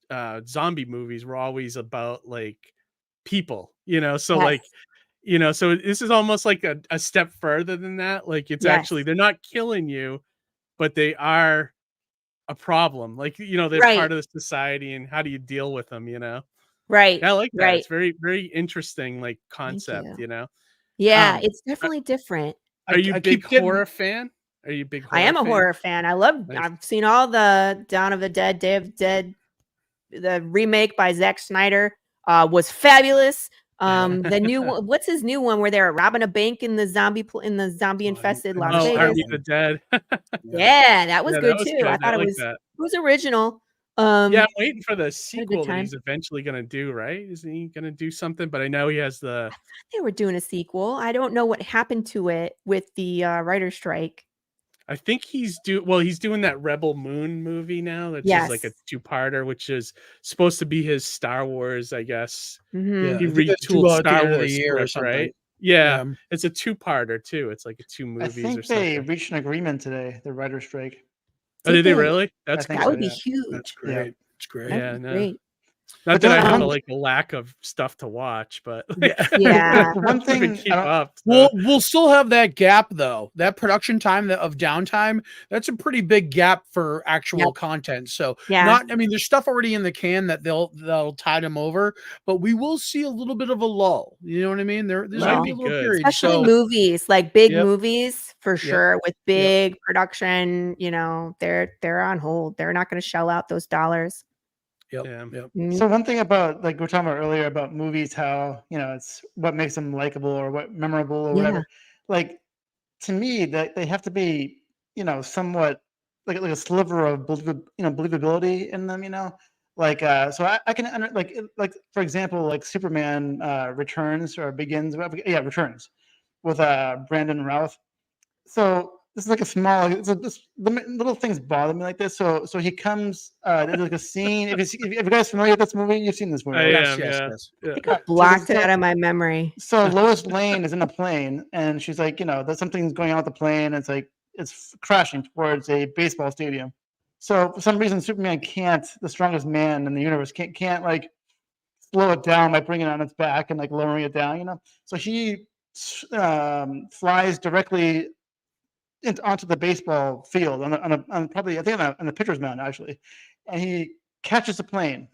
zombie movies were always about like people, so like so this is almost like a step further than that. Like it's actually they're not killing you, but they are a problem, like they're part of the society, and how do you deal with them? Right. I like that. It's very, very interesting, like concept. Yeah, it's definitely different. Are you a big horror fan? Are you a big? I am a horror fan. I've seen all the Dawn of the Dead, Day of the Dead. The remake by Zack Snyder was fabulous. The new one, what's his new one where they're robbing a bank in the zombie infested Las Vegas? Army the Dead. Yeah, that was good too. I thought it was original. Yeah, I'm waiting for the sequel that he's eventually gonna do, right? Isn't he gonna do something? But I know he has the. I thought they were doing a sequel. I don't know what happened to it with the writer's strike. I think he's doing that Rebel Moon movie now. That's just like a 2-parter, which is supposed to be his Star Wars, I guess. Mm-hmm. Yeah, he retooled Star Wars year script, right? Yeah, it's a 2-parter too. It's like 2 movies. I think or something. they reached an agreement today. The writer's strike. Oh, did they really? That would be huge. That's great. Yeah, It's great. Yeah, great. Not that I have like a lack of stuff to watch, but yeah. One thing keep up. We'll still have that gap though. That production time of downtime, that's a pretty big gap for actual content. So there's stuff already in the can that they'll tide them over, but we will see a little bit of a lull. You know what I mean? There's gonna be a little period. Especially movies, like big movies for sure, with big production, they're on hold. They're not gonna shell out those dollars. So one thing about, like we were talking about earlier about movies, how it's what makes them likable or what memorable or whatever. Like to me, that they have to be somewhat like a sliver of believability in them. So I can like for example, like Superman Returns or Begins, Returns with Brandon Routh. So this is like a small, the little things bother me like this. So he comes, there's like a scene. If you guys familiar with this movie, you've seen this movie. Right? Yes. I blocked it out of my memory. So Lois Lane is in a plane, and she's like, that something's going on with the plane. And it's crashing towards a baseball stadium. So for some reason, Superman can't, the strongest man in the universe, can't like slow it down by bringing it on its back and like lowering it down. So he flies directly onto the baseball field on probably, I think on the pitcher's mound actually, and he catches the plane.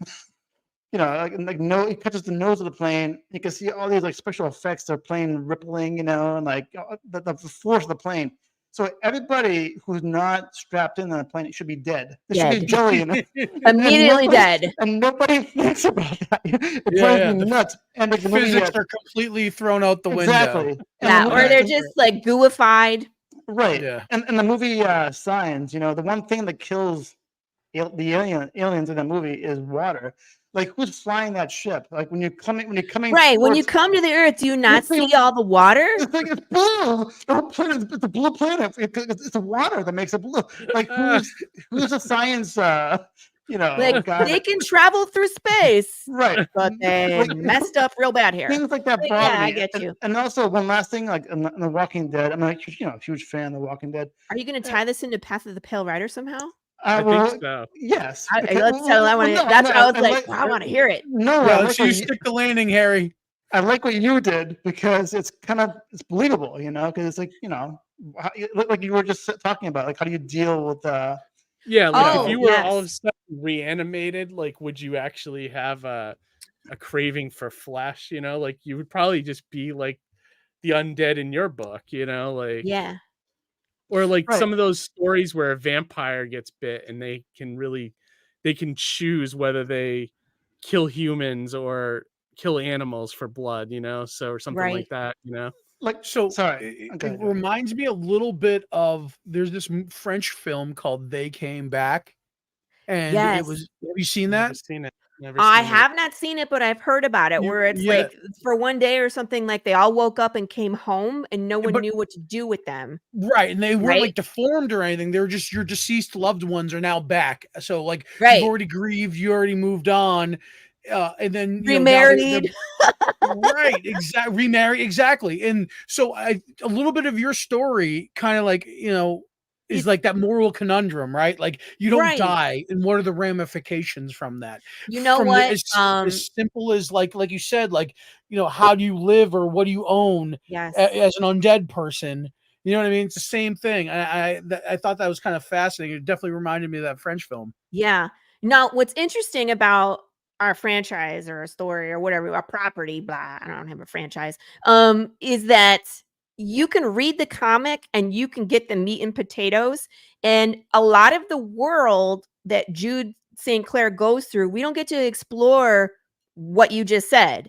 He catches the nose of the plane. You can see all these like special effects. Their plane rippling, and like the force of the plane. So everybody who's not strapped in on the plane should be dead. They should be jelly. Immediately dead. And nobody thinks about that. It drives me nuts. And like, the physics are completely thrown out the window. Yeah, or they're just like gooified. Right. Yeah. And the movie Signs, the one thing that kills the aliens in the movie is water. Like, who's flying that ship? Like when you're coming right, when you come to the Earth, do you not see all the water? It's like it's blue. The whole planet, it's a blue planet. It's the water that makes it blue. Like who's a science like they can travel through space, right? But they messed up real bad here. Things like that bother me. I get you. And also one last thing, like in The Walking Dead, I'm a huge fan of The Walking Dead. Are you going to tie this into Path of the Pale Rider somehow? I think so. Yes. Let's tell. I want to. That's what I was like. I want to hear it. No, let's stick the landing, Harry. I like what you did because it's believable, because it's like like you were just talking about, like how do you deal with if you were all of a sudden reanimated, like would you actually have a craving for flesh? Like you would probably just be like the undead in your book, or like some of those stories where a vampire gets bit and they can choose whether they kill humans or kill animals for blood, or something like that, Like, sorry, it reminds me a little bit of, there's this French film called They Came Back, and it was. Have you seen that? Never seen it. I have not seen it, but I've heard about it. Where it's like for one day or something, like they all woke up and came home, and no one knew what to do with them. Right, and they weren't like deformed or anything. They were just your deceased loved ones are now back. So like you've already grieved, you already moved on. And then remarried. Right, exactly. Remarried, exactly. And so a little bit of your story kind of like, is like that moral conundrum, right? Like you don't die, and what are the ramifications from that? As simple as like you said, like how do you live or what do you own as an undead person? You know what I mean? It's the same thing. I thought that was kind of fascinating. It definitely reminded me of that French film. Yeah. Now, what's interesting about our franchise or a story or whatever, our property, blah, I don't have a franchise, is that you can read the comic and you can get the meat and potatoes. And a lot of the world that Jude St. Clair goes through, we don't get to explore what you just said.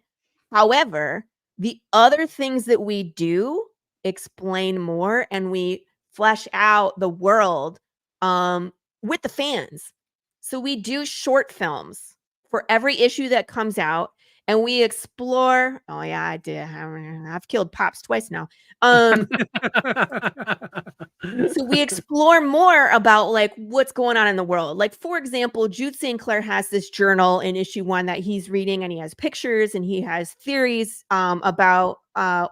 However, the other things that we do explain more, and we flesh out the world with the fans. So we do short films for every issue that comes out, and we explore. Oh yeah, I did. I've killed Pops twice now. So we explore more about like what's going on in the world. Like for example, Jude St. Clair has this journal in issue 1 that he's reading, and he has pictures and he has theories about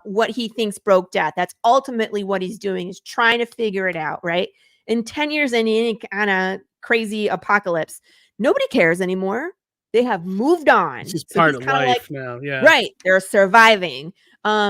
what he thinks broke Death. That's ultimately what he's doing, is trying to figure it out. Right. In 10 years in any kind of crazy apocalypse, nobody cares anymore. They have moved on. It's just part of life now. Yeah. Right. They're surviving.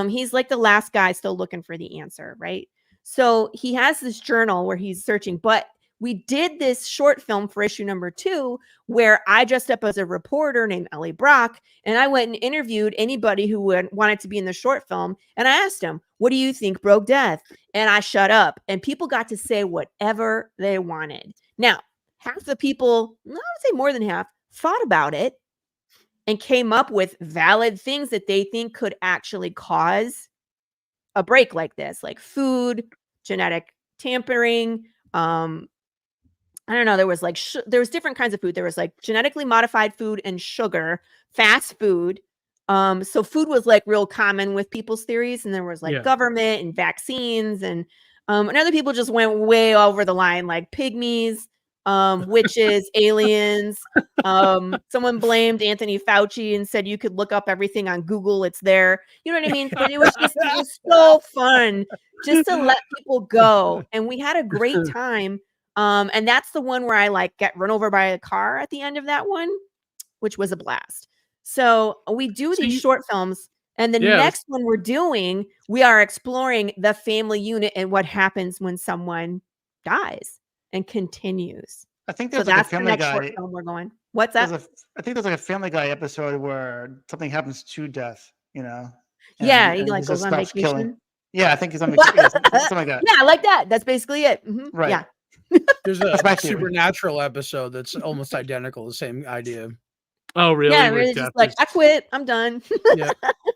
He's like the last guy still looking for the answer, right? So he has this journal where he's searching, but we did this short film for issue number 2 where I dressed up as a reporter named Ellie Brock, and I went and interviewed anybody who wanted to be in the short film. And I asked them, what do you think broke death? And I shut up, and people got to say whatever they wanted. Now, half the people, I would say more than half, thought about it and came up with valid things that they think could actually cause a break like this, like food, genetic tampering, I don't know. There was like, there was different kinds of food. There was like genetically modified food and sugar, fast food. So food was like real common with people's theories. And there was like government and vaccines and other people just went way over the line, like pygmies, witches, aliens. Someone blamed Anthony Fauci and said you could look up everything on Google. It's there. You know what I mean? But it was so fun just to let people go. And we had a great time. And that's the one where I like get run over by a car at the end of that one, which was a blast. So we do these short films, and the next one we're doing, we are exploring the family unit and what happens when someone dies and continues. I think there's like a Family Guy short film we're going. What's that? I think there's like a Family Guy episode where something happens to death, you know? And he like goes on vacation. Killing. Yeah, I think he's on vacation. Something like that. Yeah, I like that. That's basically it. Mm-hmm. Right. Yeah. There's a Supernatural episode that's almost identical, the same idea. Oh, really? Yeah, really just like, I quit. I'm done.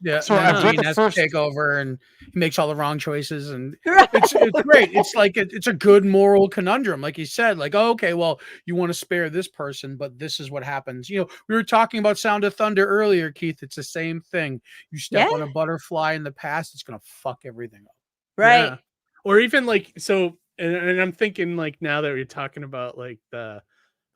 Yeah. So I've read the first take over, and he makes all the wrong choices, and it's great. It's like it's a good moral conundrum, like you said. Like, oh, okay, well, you want to spare this person, but this is what happens. You know, we were talking about Sound of Thunder earlier, Keith. It's the same thing. You step on a butterfly in the past, it's gonna fuck everything up. Right. Yeah. Or even like so. And I'm thinking like now that we're talking about like the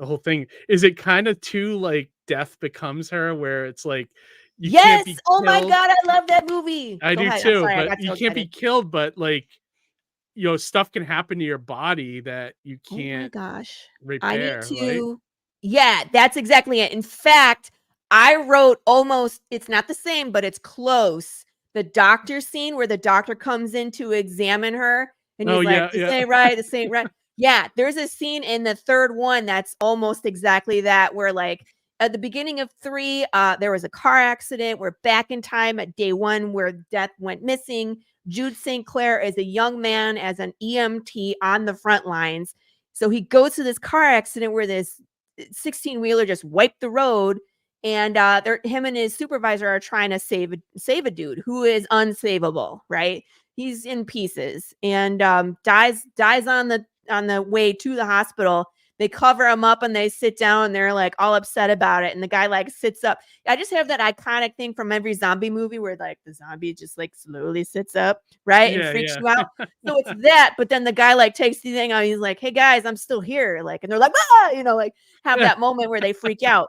whole thing, is it kind of too like Death Becomes Her, where it's like you can't be killed. My God, I love that movie. I do too, but you can't be killed, but like stuff can happen to your body that you can't repair. I need to Yeah, that's exactly it. In fact, I wrote almost, it's not the same, but it's close. The doctor scene where the doctor comes in to examine her. And he's this ain't right, this ain't right. Yeah, there's a scene in the third one that's almost exactly that, where like at the beginning of 3, there was a car accident. We're back in time at day 1 where Death went missing. Jude St. Clair is a young man as an EMT on the front lines. So he goes to this car accident where this 16-wheeler just wiped the road. And him and his supervisor are trying to save a dude who is unsavable, right? He's in pieces and dies on the way to the hospital. They cover him up and they sit down and they're like all upset about it. And the guy like sits up. I just have that iconic thing from every zombie movie where like the zombie just like slowly sits up, right? And freaks you out. So it's that, but then the guy like takes the thing out. He's like, hey guys, I'm still here. Like, and they're like, like have that moment where they freak out.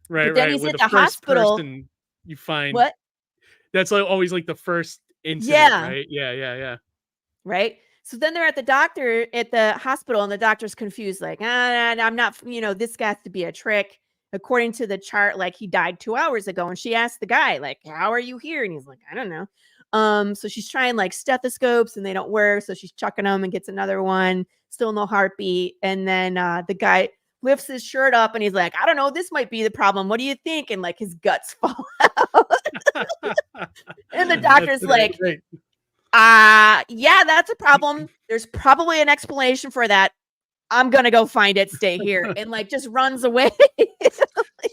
Right. But then he's at the hospital. You find what? That's like always like the first incident, right? Yeah. Right. So then they're at the hospital and the doctor's confused. Like, I'm not, this has to be a trick. According to the chart, like he died 2 hours ago. And she asked the guy, like, how are you here? And he's like, I don't know. So she's trying like stethoscopes and they don't work. So she's chucking them and gets another one. Still no heartbeat. And then the guy lifts his shirt up and he's like, I don't know, this might be the problem. What do you think? And like his guts fall out. And the doctor's like, yeah, that's a problem. There's probably an explanation for that. I'm going to go find it. Stay here. And like just runs away.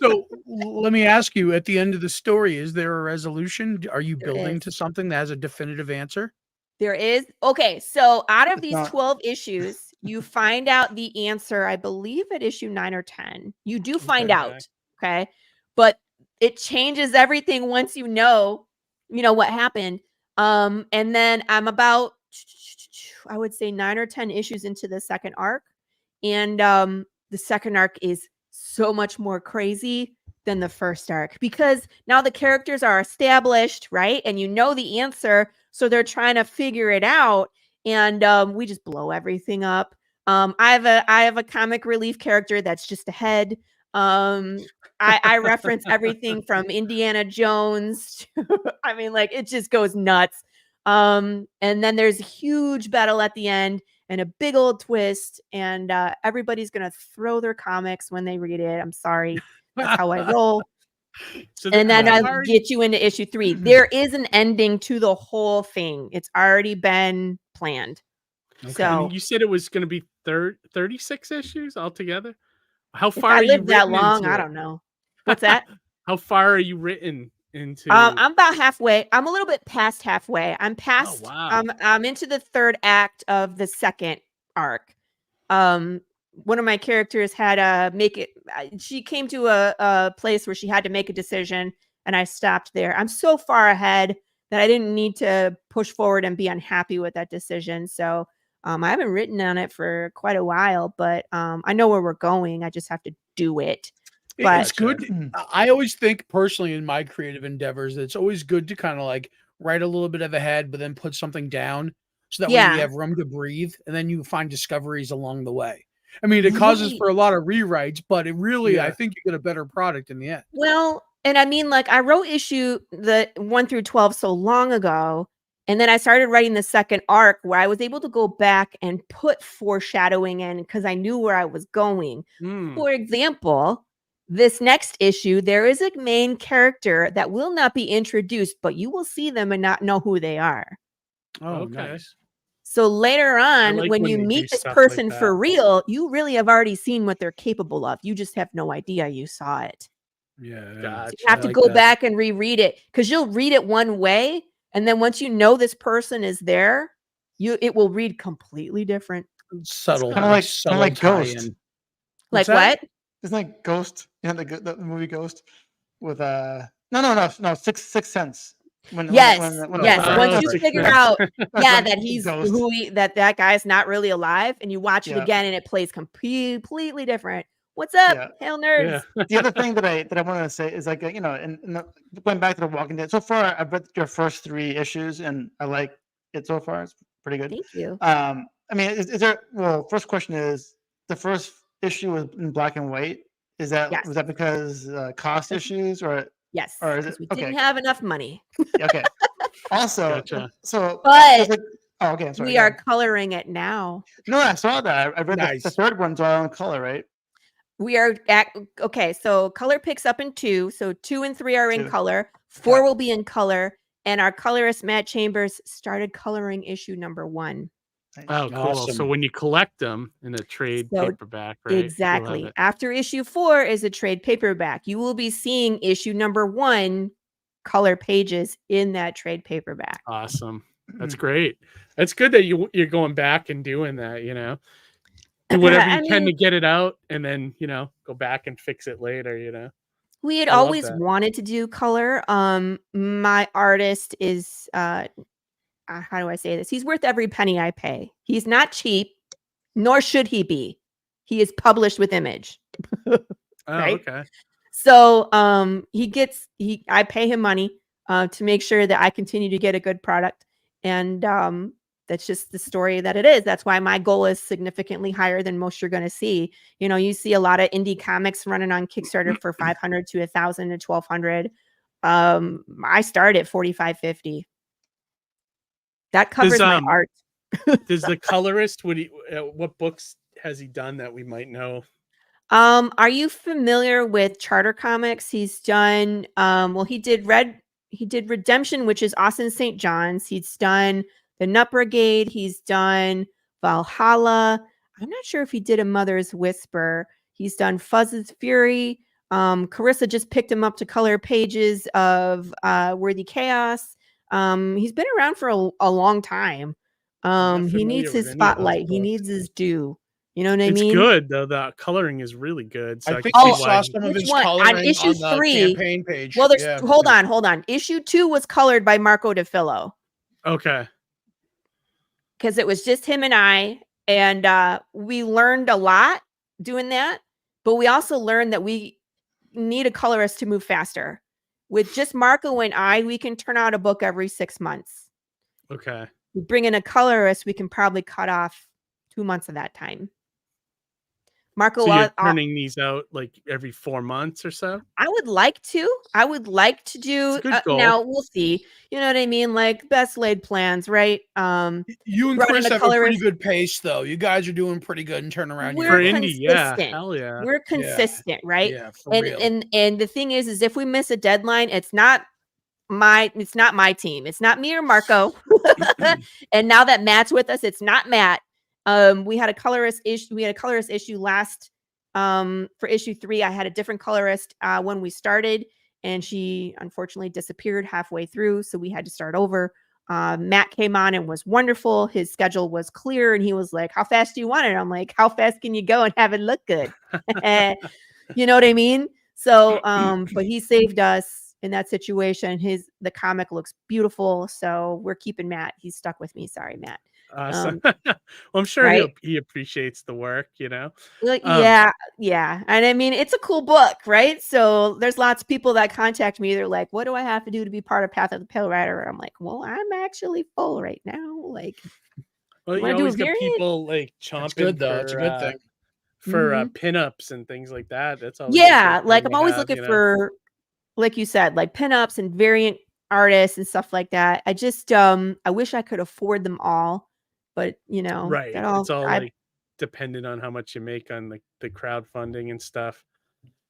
So let me ask you, at the end of the story, is there a resolution? Are you building to something that has a definitive answer? There is. Okay. So out of these 12 issues, you find out the answer, I believe at issue 9 or 10. You do find out. Okay. But it changes everything once you know what happened. And then I'm about, I would say 9 or 10 issues into the second arc. And the second arc is so much more crazy than the first arc because now the characters are established, right? And you know the answer. So they're trying to figure it out. And we just blow everything up. I have a comic relief character that's just a head. I reference everything from Indiana Jones to, I mean, like, it just goes nuts. And then there's a huge battle at the end and a big old twist, and everybody's gonna throw their comics when they read it. I'm sorry, that's how I roll. And then I'll get you into issue 3. There is an ending to the whole thing. It's already been planned. Okay. So and you said it was going to be 36 issues altogether. How if far I are you lived that written long, into I it? don't know. What's that? How far are you written into? I'm about halfway. I'm a little bit past halfway. I'm past. Oh, wow. I'm into the 3rd act of the 2nd arc. One of my characters had to make it. She came to a place where she had to make a decision, and I stopped there. I'm so far ahead that I didn't need to push forward and be unhappy with that decision. So I haven't written on it for quite a while, but I know where we're going. I just have to do it. But It's good. I always think personally in my creative endeavors that it's always good to kind of like write a little bit of ahead, but then put something down so that way you have room to breathe, and then you find discoveries along the way. I mean, it causes for a lot of rewrites, but it really, I think you get a better product in the end. Well, and I mean, like, I wrote issue the 1 through 12 so long ago, and then I started writing the 2nd arc where I was able to go back and put foreshadowing in because I knew where I was going. For example, this next issue, there is a main character that will not be introduced, but you will see them and not know who they are. Oh, nice. So later on, like when when you they do meet this stuff person like for that. real, you really have already seen what they're capable of. You just have no idea you saw it. Yeah. Gotcha. You have to go back and reread it because you'll read it one way, and then once you know this person is there, it will read completely different. Subtle, kind of like Ghost. Like what? It's like Ghost. You know the movie Ghost with no Sixth Sense. Yes. When Once you figure out, That's that he's Ghost. that guy's not really alive, and you watch it again, and it plays completely different. What's up, Hail Nerds? The other thing that I wanted to say is like going back to the Walking Dead. So far, I've read your first 3 issues, and I like it so far. It's pretty good. Thank you. I mean, is there? Well, first question is the first issue was in black and white. Was that because cost issues or? Yes, or is it, we didn't have enough money. Okay. Also, Gotcha. so but okay, I'm sorry. We are coloring it now. No, I saw that. I read the 3rd one's all in color, right? We are okay. So color picks up in 2. So 2 and 3 are in color. 4 will be in color, and our colorist Matt Chambers started coloring issue number 1. Oh, cool. Awesome. So when you collect them in a trade paperback, right? Exactly. After issue 4 is a trade paperback. You will be seeing issue number 1 color pages in that trade paperback. Awesome. That's great. It's good that you're going back and doing that, do whatever you can to get it out, and then, go back and fix it later, We had always wanted to do color. My artist is how do I say this? He's worth every penny I pay. He's not cheap, nor should he be. He is published with Image. Right? Okay. So I pay him money to make sure that I continue to get a good product. And that's just the story that it is. That's why my goal is significantly higher than most you're going to see. You see a lot of indie comics running on Kickstarter for 500 to 1,000 to 1,200. I start at 45.50. That covers my art. Does the colorist what books has he done that we might know? Are you familiar with Charter Comics? He's done he did Redemption, which is Austin St. John's. He's done The Nut Brigade. He's done Valhalla. I'm not sure if he did A Mother's Whisper. He's done Fuzz's Fury. Carissa just picked him up to color pages of Worthy Chaos. He's been around for a long time. He needs his spotlight. He needs his due. You know what I mean? It's good though. The coloring is really good. So I think I saw some of his coloring on issue 3 campaign page. Well, hold on. Issue 2 was colored by Marco DeFillo. Okay. Because it was just him and I, and we learned a lot doing that. But we also learned that we need a colorist to move faster. With just Marco and I, we can turn out a book every 6 months. Okay. We bring in a colorist, we can probably cut off 2 months of that time. Marco, So you're turning these out like every 4 months or so? I would like to. I would like to do. Now we'll see. You know what I mean? Like best laid plans, right? You and Chris have a pretty good pace, though. You guys are doing pretty good in turnaround. For indie, yeah, hell yeah. We're consistent, right? Yeah, for real. And the thing is if we miss a deadline, it's not my team. It's not me or Marco. And now that Matt's with us, it's not Matt. We had a colorist issue last for issue 3. I had a different colorist when we started, and she unfortunately disappeared halfway through, so we had to start over. Matt came on and was wonderful. His schedule was clear, and he was like, "How fast do you want it?" I'm like, "How fast can you go and have it look good?" You know what I mean? So but he saved us in that situation. The comic looks beautiful, so we're keeping Matt. He's stuck with me. Sorry, Matt. Awesome. Well, I'm sure he appreciates the work, you know. Like, yeah. And I mean, it's a cool book, right? So there's lots of people that contact me. They're like, "What do I have to do to be part of Path of the Pale Rider?" I'm like, "Well, I'm actually full right now." Like, well, you always get people like chomping. Good though. It's a good thing for pinups and things like that. That's all. Like I'm always looking for, like you said, like pinups and variant artists and stuff like that. I just I wish I could afford them all. But right, it's all like dependent on how much you make on the crowdfunding and stuff,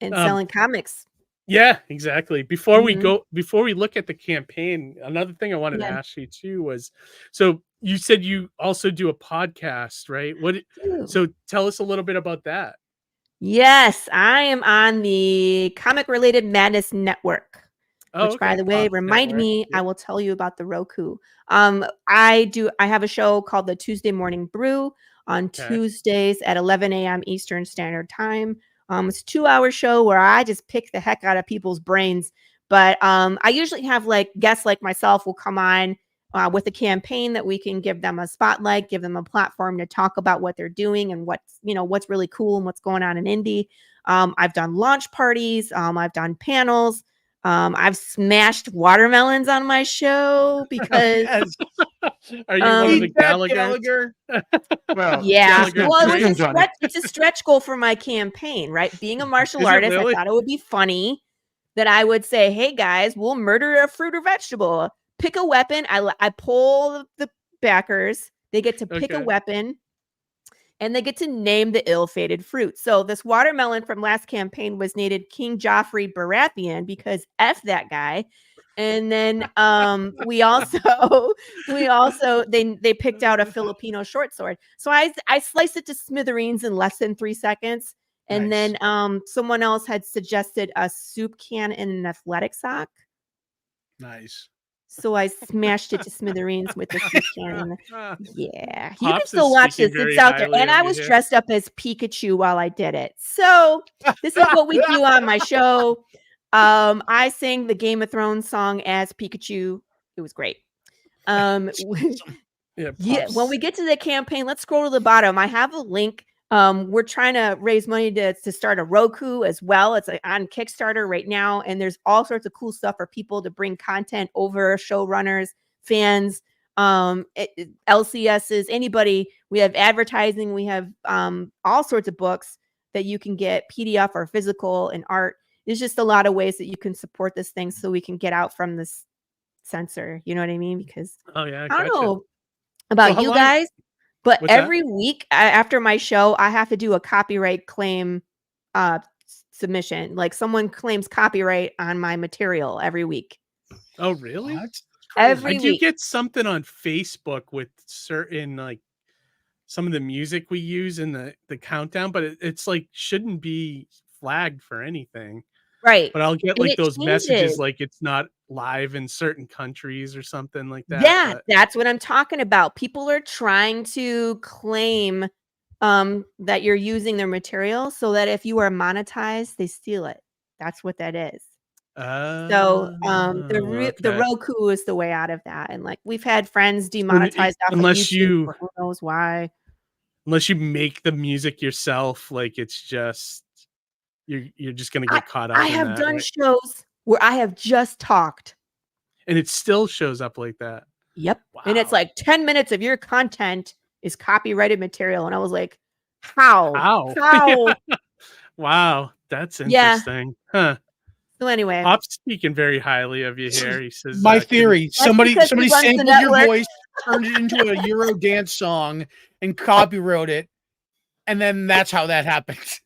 and selling comics. Yeah, exactly. Before we look at the campaign, another thing I wanted to ask you too was, so you said you also do a podcast, right? So tell us a little bit about that. Yes, I am on the Comic Related Madness Network. Which, by the way, remind me, I will tell you about the Roku. I have a show called the Tuesday Morning Brew on Tuesdays at 11 a.m. Eastern Standard Time. It's a 2-hour show where I just pick the heck out of people's brains. But I usually have like guests like myself will come on with a campaign that we can give them a spotlight, give them a platform to talk about what they're doing and what's really cool and what's going on in indie. I've done launch parties. I've done panels. I've smashed watermelons on my show because are you one of the Gallagher? Well, yeah. Well, it's a stretch goal for my campaign, right? Being a martial artist, really? I thought it would be funny that I would say, "Hey guys, we'll murder a fruit or vegetable. Pick a weapon." I pull the backers. They get to pick a weapon. And they get to name the ill-fated fruit. So this watermelon from last campaign was named King Joffrey Baratheon because F that guy. And then we also they picked out a Filipino short sword. So I sliced it to smithereens in less than 3 seconds. And then someone else had suggested a soup can and an athletic sock. Nice. So I smashed it to smithereens with the soup can. Yeah. You can still watch this. It's out there. And I was dressed up as Pikachu while I did it. So this is what we do on my show. I sang the Game of Thrones song as Pikachu. It was great. When we get to the campaign, let's scroll to the bottom. I have a link. We're trying to raise money to start a Roku as well. It's on Kickstarter right now, and there's all sorts of cool stuff for people to bring content over, showrunners, fans, LCSs, anybody. We have advertising. We have all sorts of books that you can get, PDF or physical, and art. There's just a lot of ways that you can support this thing so we can get out from this censor. You know what I mean? Because I don't know about you guys. But every week after my show, I have to do a copyright claim submission. Like someone claims copyright on my material every week. Oh, really? Every week. I do get something on Facebook with certain like some of the music we use in the countdown, but it's like shouldn't be flagged for anything. Right. But I'll get like those messages like it's not live in certain countries or something like that. Yeah, that's what I'm talking about. People are trying to claim that you're using their material so that if you are monetized, they steal it. That's what that is. So the Roku is the way out of that. And like we've had friends demonetized off of YouTube for who knows why. Unless you make the music yourself, like it's just you're just gonna get caught up. I have done shows where I have just talked. And it still shows up like that. Yep. Wow. And it's like 10 minutes of your content is copyrighted material. And I was like, How? How? Wow, that's interesting. Huh. So anyway, Pop's speaking very highly of you here. He says, My theory: somebody because he runs the sampled your network. voice, turned it into a Euro dance song, and copywrote it, and then that's how that happens.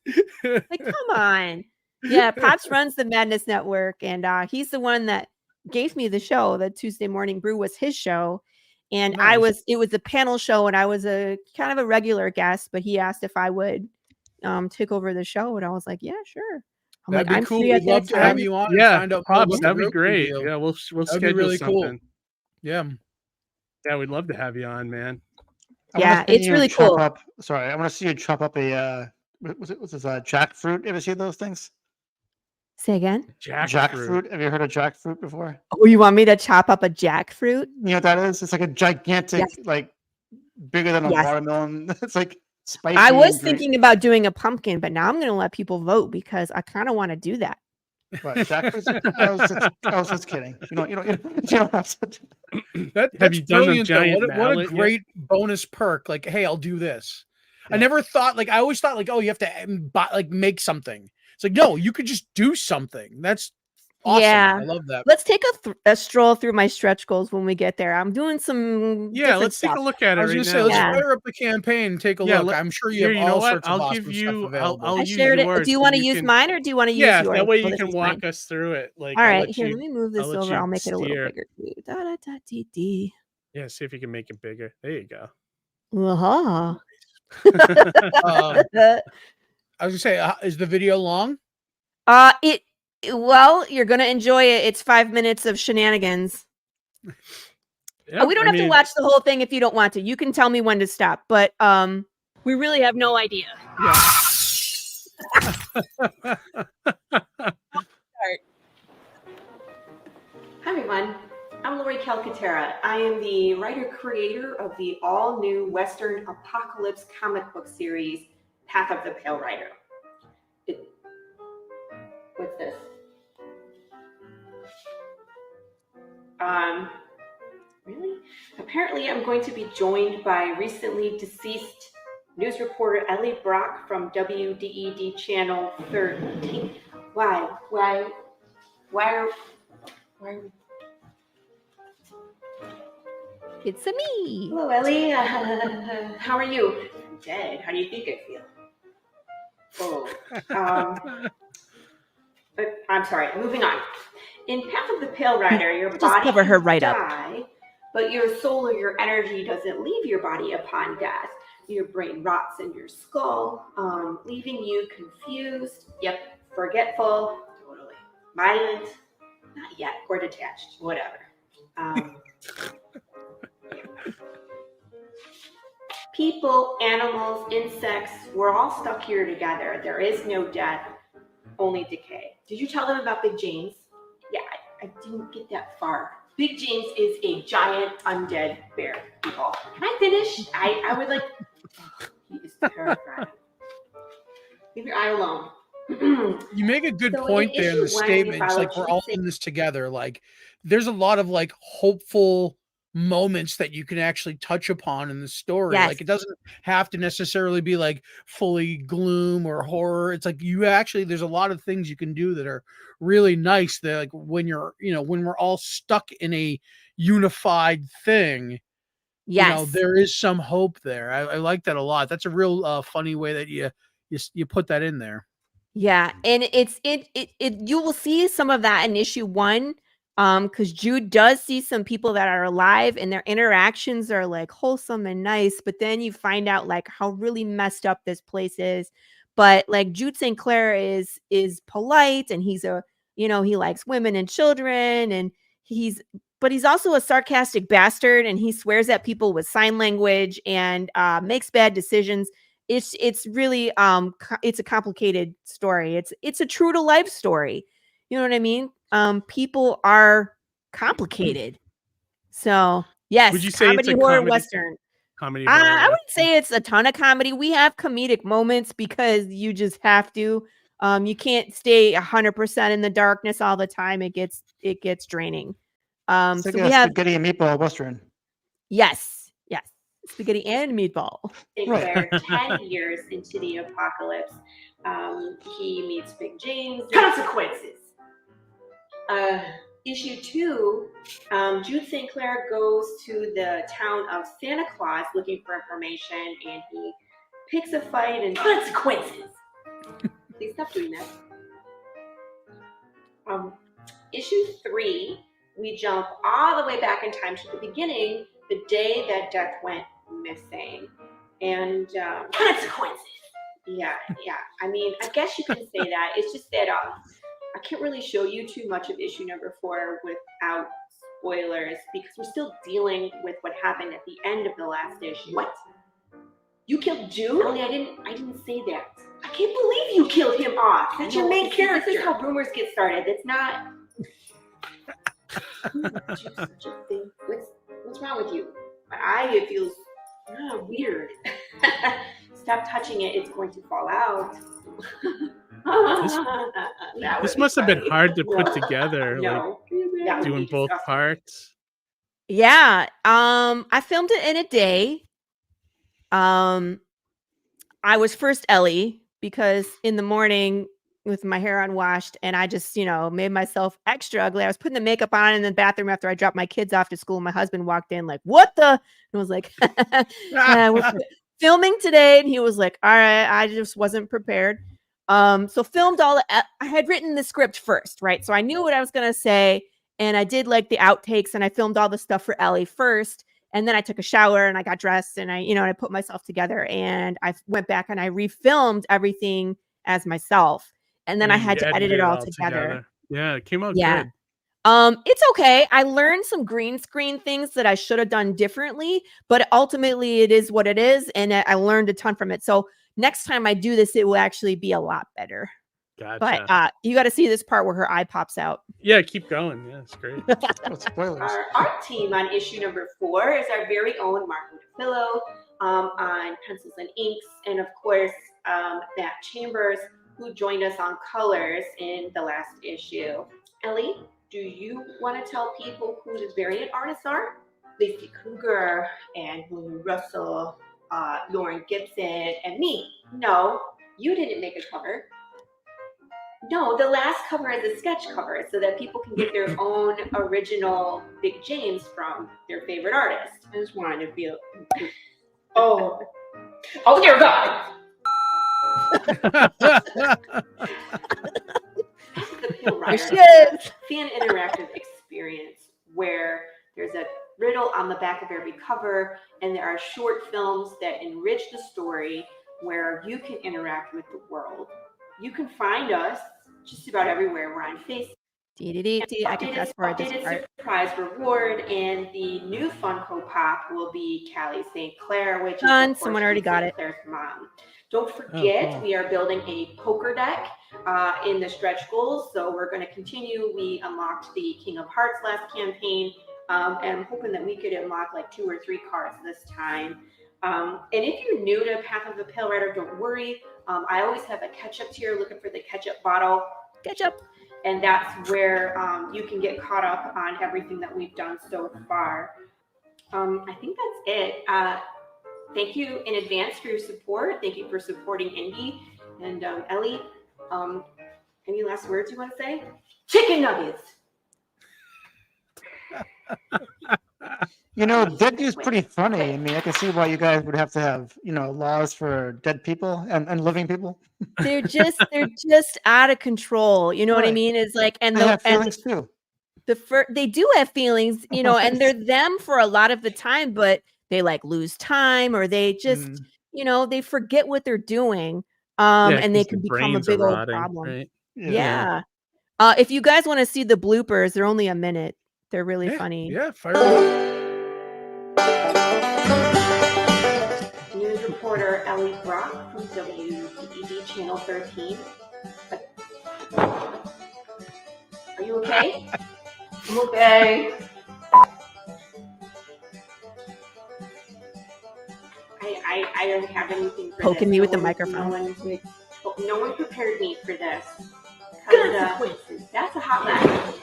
Like, come on. Yeah, Pops runs the Madness Network, and he's the one that gave me the show. The Tuesday Morning Brew was his show, and it was a panel show, and I was a kind of a regular guest, but he asked if I would take over the show, and I was like, yeah, sure. That'd be cool. We'd love to have you on. Yeah, and find out Pops, that'd be great. Yeah, we'll schedule really something. Cool. Yeah, we'd love to have you on, man. Yeah, it's really cool. I want to see you chop up a what's this jackfruit? Ever see those things? Say again. Jackfruit. Have you heard of jackfruit before? Oh, you want me to chop up a jackfruit? You know what that is? It's like a gigantic, like bigger than a watermelon. It's like spicy. I was thinking about doing a pumpkin, but now I'm going to let people vote because I kind of want to do that. What, jackfruit? I was just kidding. You don't have such. Have you done a giant what a great bonus perk! Like, hey, I'll do this. Yeah. I always thought like, oh, you have to make something. It's like, no, you could just do something. That's awesome. Yeah, I love that. Let's take a stroll through my stretch goals when we get there. I'm doing some. Yeah, let's take a look at it. Let's fire up the campaign and take a look. I'm sure you have all sorts of awesome stuff available. I shared it. Do you want to use mine or do you want to use yours? Yeah, that way you can walk us through it. Like, all right, here, let me move this over. I'll make it a little bigger. Yeah, see if you can make it bigger. There you go. Uh-huh. I was gonna say, is the video long? Well, you're gonna enjoy it. It's 5 minutes of shenanigans. Yep, we don't have to watch the whole thing if you don't want to. You can tell me when to stop, but we really have no idea. Yeah. Hi everyone, I'm Laurie Calcaterra. I am the writer-creator of the all-new Western apocalypse comic book series, Path of the Pale Rider. What's this? Really? Apparently I'm going to be joined by recently deceased news reporter Ellie Brock from WDED Channel 13. Why are we... It's me. Hello, Ellie. How are you? I'm dead. How do you think I feel? Oh. But I'm sorry. Moving on. In Path of the Pale Rider, your body cover her right die, but your soul or your energy doesn't leave your body upon death. Your brain rots in your skull, leaving you confused, forgetful, totally violent, not yet, or detached, whatever. People, animals, insects, we're all stuck here together. There is no death, only decay. Did you tell them about Big James? Yeah, I didn't get that far. Big James is a giant undead bear, people. Can I finish? I would like... Oh, he is terrifying. Leave your eye alone. You make a good point there in the statement. It's like we're all in this together. Like there's a lot of like hopeful moments that you can actually touch upon in the story. Yes. Like it doesn't have to necessarily be like fully gloom or horror. It's like there's a lot of things you can do that are really nice. That like when when we're all stuck in a unified thing, there is some hope there. I like that a lot. That's a real funny way that you put that in there. Yeah, and you will see some of that in issue 1, because Jude does see some people that are alive and their interactions are like wholesome and nice, but then you find out like how really messed up this place is. But like Jude St. Clair is polite and he's he likes women and children, and he's also a sarcastic bastard, and he swears at people with sign language and makes bad decisions. It's really it's a complicated story. It's a true to life story. You know what I mean? People are complicated. So yes, would you say comedy, it's a horror, comedy, Western. Comedy horror? I wouldn't say it's a ton of comedy. We have comedic moments because you just have to. You can't stay 100% in the darkness all the time. It gets draining. It's like so we have spaghetti and meatball Western. Yes. spaghetti and meatball. Where 10 years into the apocalypse, he meets Big James. Consequences. Issue 2, Jude St. Clair goes to the town of Santa Claus looking for information, and he picks a fight and consequences. Please stop doing that. Issue 3, we jump all the way back in time to the beginning, the day that Death went missing, and consequences. Yeah. I mean, I guess you can say that. It's just that I can't really show you too much of issue number 4 without spoilers, because we're still dealing with what happened at the end of the last issue. What? You killed Jude? Ellie, I didn't say that. I can't believe you killed him off. That's your main character. This is how rumors get started. It's not. What's wrong with you? My eye, it feels weird. Stop touching it. It's going to fall out. This must have been hard to put together. Like doing both parts. Yeah. I filmed it in a day. I was first Ellie because in the morning with my hair unwashed and I just, made myself extra ugly. I was putting the makeup on in the bathroom after I dropped my kids off to school. My husband walked in like, what the? And I was like, we're filming today. And he was like, all right, I just wasn't prepared. So filmed I had written the script first, right? So I knew what I was going to say and I did like the outtakes and I filmed all the stuff for Ellie first. And then I took a shower and I got dressed and I put myself together and I went back and I refilmed everything as myself. And then I had to edit it all together. Yeah, it came out good. It's okay. I learned some green screen things that I should have done differently, but ultimately it is what it is. And I learned a ton from it. So next time I do this, it will actually be a lot better. Gotcha. But you got to see this part where her eye pops out. Yeah, keep going. Yeah, it's great. Spoilers. Our art team on issue number 4 is our very own Mark Woodfillo on pencils and inks. And of course, Matt Chambers, who joined us on colors in the last issue. Ellie, do you want to tell people who the variant artists are? Lacey Cougar and Blue Russell, Lauren Gibson, and me. No, you didn't make a cover. No, the last cover is a sketch cover so that people can get their own original Big James from their favorite artist. I just wanted to feel. Oh, dear God. This is the Pill Rider fan interactive experience where there's a riddle on the back of every cover, and there are short films that enrich the story where you can interact with the world. You can find us just about everywhere. We're on Facebook. I can fast forward this part. Surprise reward, and the new Funko Pop will be Callie St. Clair, which is someone already got it. Claire's mom. Don't forget, we are building a poker deck in the stretch goals. So we're going to continue. We unlocked the King of Hearts last campaign, and I'm hoping that we could unlock like 2 or 3 cards this time. And if you're new to Path of the Pale Rider, don't worry. I always have a catch-up tier looking for the catch-up bottle. Catch-up. And that's where you can get caught up on everything that we've done so far. I think that's it. Thank you in advance for your support. Thank you for supporting Indie. And Ellie, any last words you want to say? Chicken nuggets. Dead news pretty funny. I mean, I can see why you guys would have to have, laws for dead people and living people. They're just out of control. You know what I mean? It's like, and they have feelings too. They do have feelings, and they're them for a lot of the time, but they like lose time or they just, they forget what they're doing. And they can become a big old problem. Right? Yeah. If you guys want to see the bloopers, they're only a minute. They're really funny. Yeah, fire away. News reporter Ellie Brock from WDED Channel 13. Are you okay? I'm okay. I don't have anything for poking this. me with the microphone. No one prepared me for this. That's a hotline.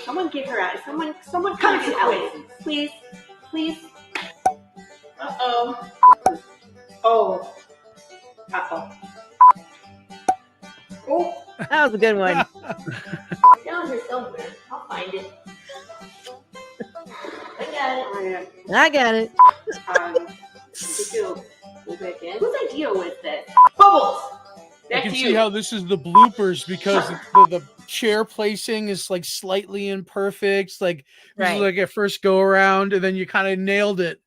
Someone get her out. Someone come get Ellie. please, please. Uh-oh. Oh. Uh-oh. Oh. That was a good one. Down here somewhere. I'll find it. I I got it. Whose idea was this? Bubbles! I can see how this is the bloopers because the chair placing is like slightly imperfect. Like this is like a first go around, and then you kind of nailed it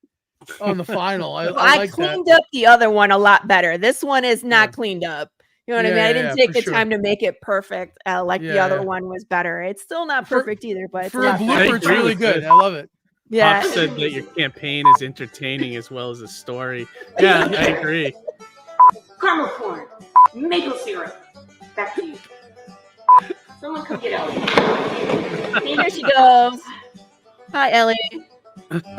on the final. I like cleaned up the other one a lot better. This one is not cleaned up. You know what I mean? I didn't take the time to make it perfect. Like the other one was better. It's still not perfect either, but it's for a blooper, it's really good. I love it. Yeah. Pop said that your campaign is entertaining as well as the story. Yeah, I agree. Caramel corn, maple syrup. Back to you. Someone come get out. Here she goes. Hi, Ellie. That's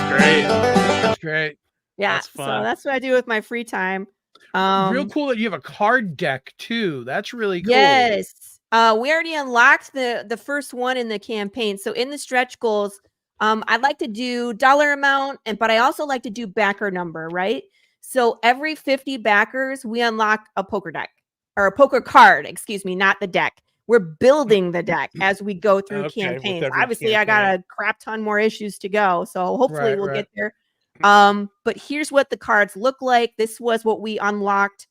great. That's great. Yeah, That's fun. So that's what I do with my free time. Real cool that you have a card deck too. That's really cool. Yes. We already unlocked the first one in the campaign. So in the stretch goals, I'd like to do dollar amount, but I also like to do backer number, right? So every 50 backers, we unlock a poker deck or a poker card, excuse me, not the deck. We're building the deck as we go through campaigns. Obviously, I got a crap ton more issues to go. So hopefully we'll get there. But here's what the cards look like. This was what we unlocked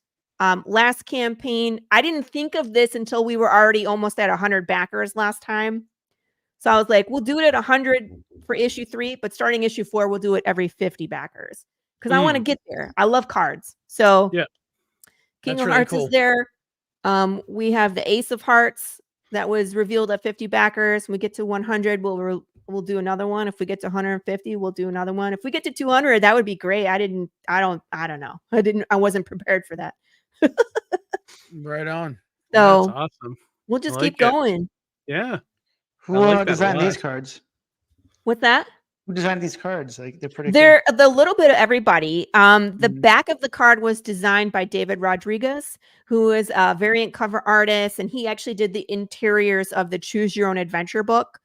last campaign. I didn't think of this until we were already almost at 100 backers last time. So I was like, we'll do it at 100 for issue 3, but starting issue 4, we'll do it every 50 backers because I want to get there. I love cards. So King of Hearts is there. We have the Ace of Hearts that was revealed at 50 backers. When we get to 100, we'll do another one. If we get to 150, we'll do another one. If we get to 200, that would be great. I don't know. I wasn't prepared for that. Right on. So that's awesome. We'll just keep going. Yeah. Who designed these cards? What's that? Who designed these cards? Like they're pretty. They're the little bit of everybody. The back of the card was designed by David Rodriguez, who is a variant cover artist, and he actually did the interiors of the Choose Your Own Adventure book.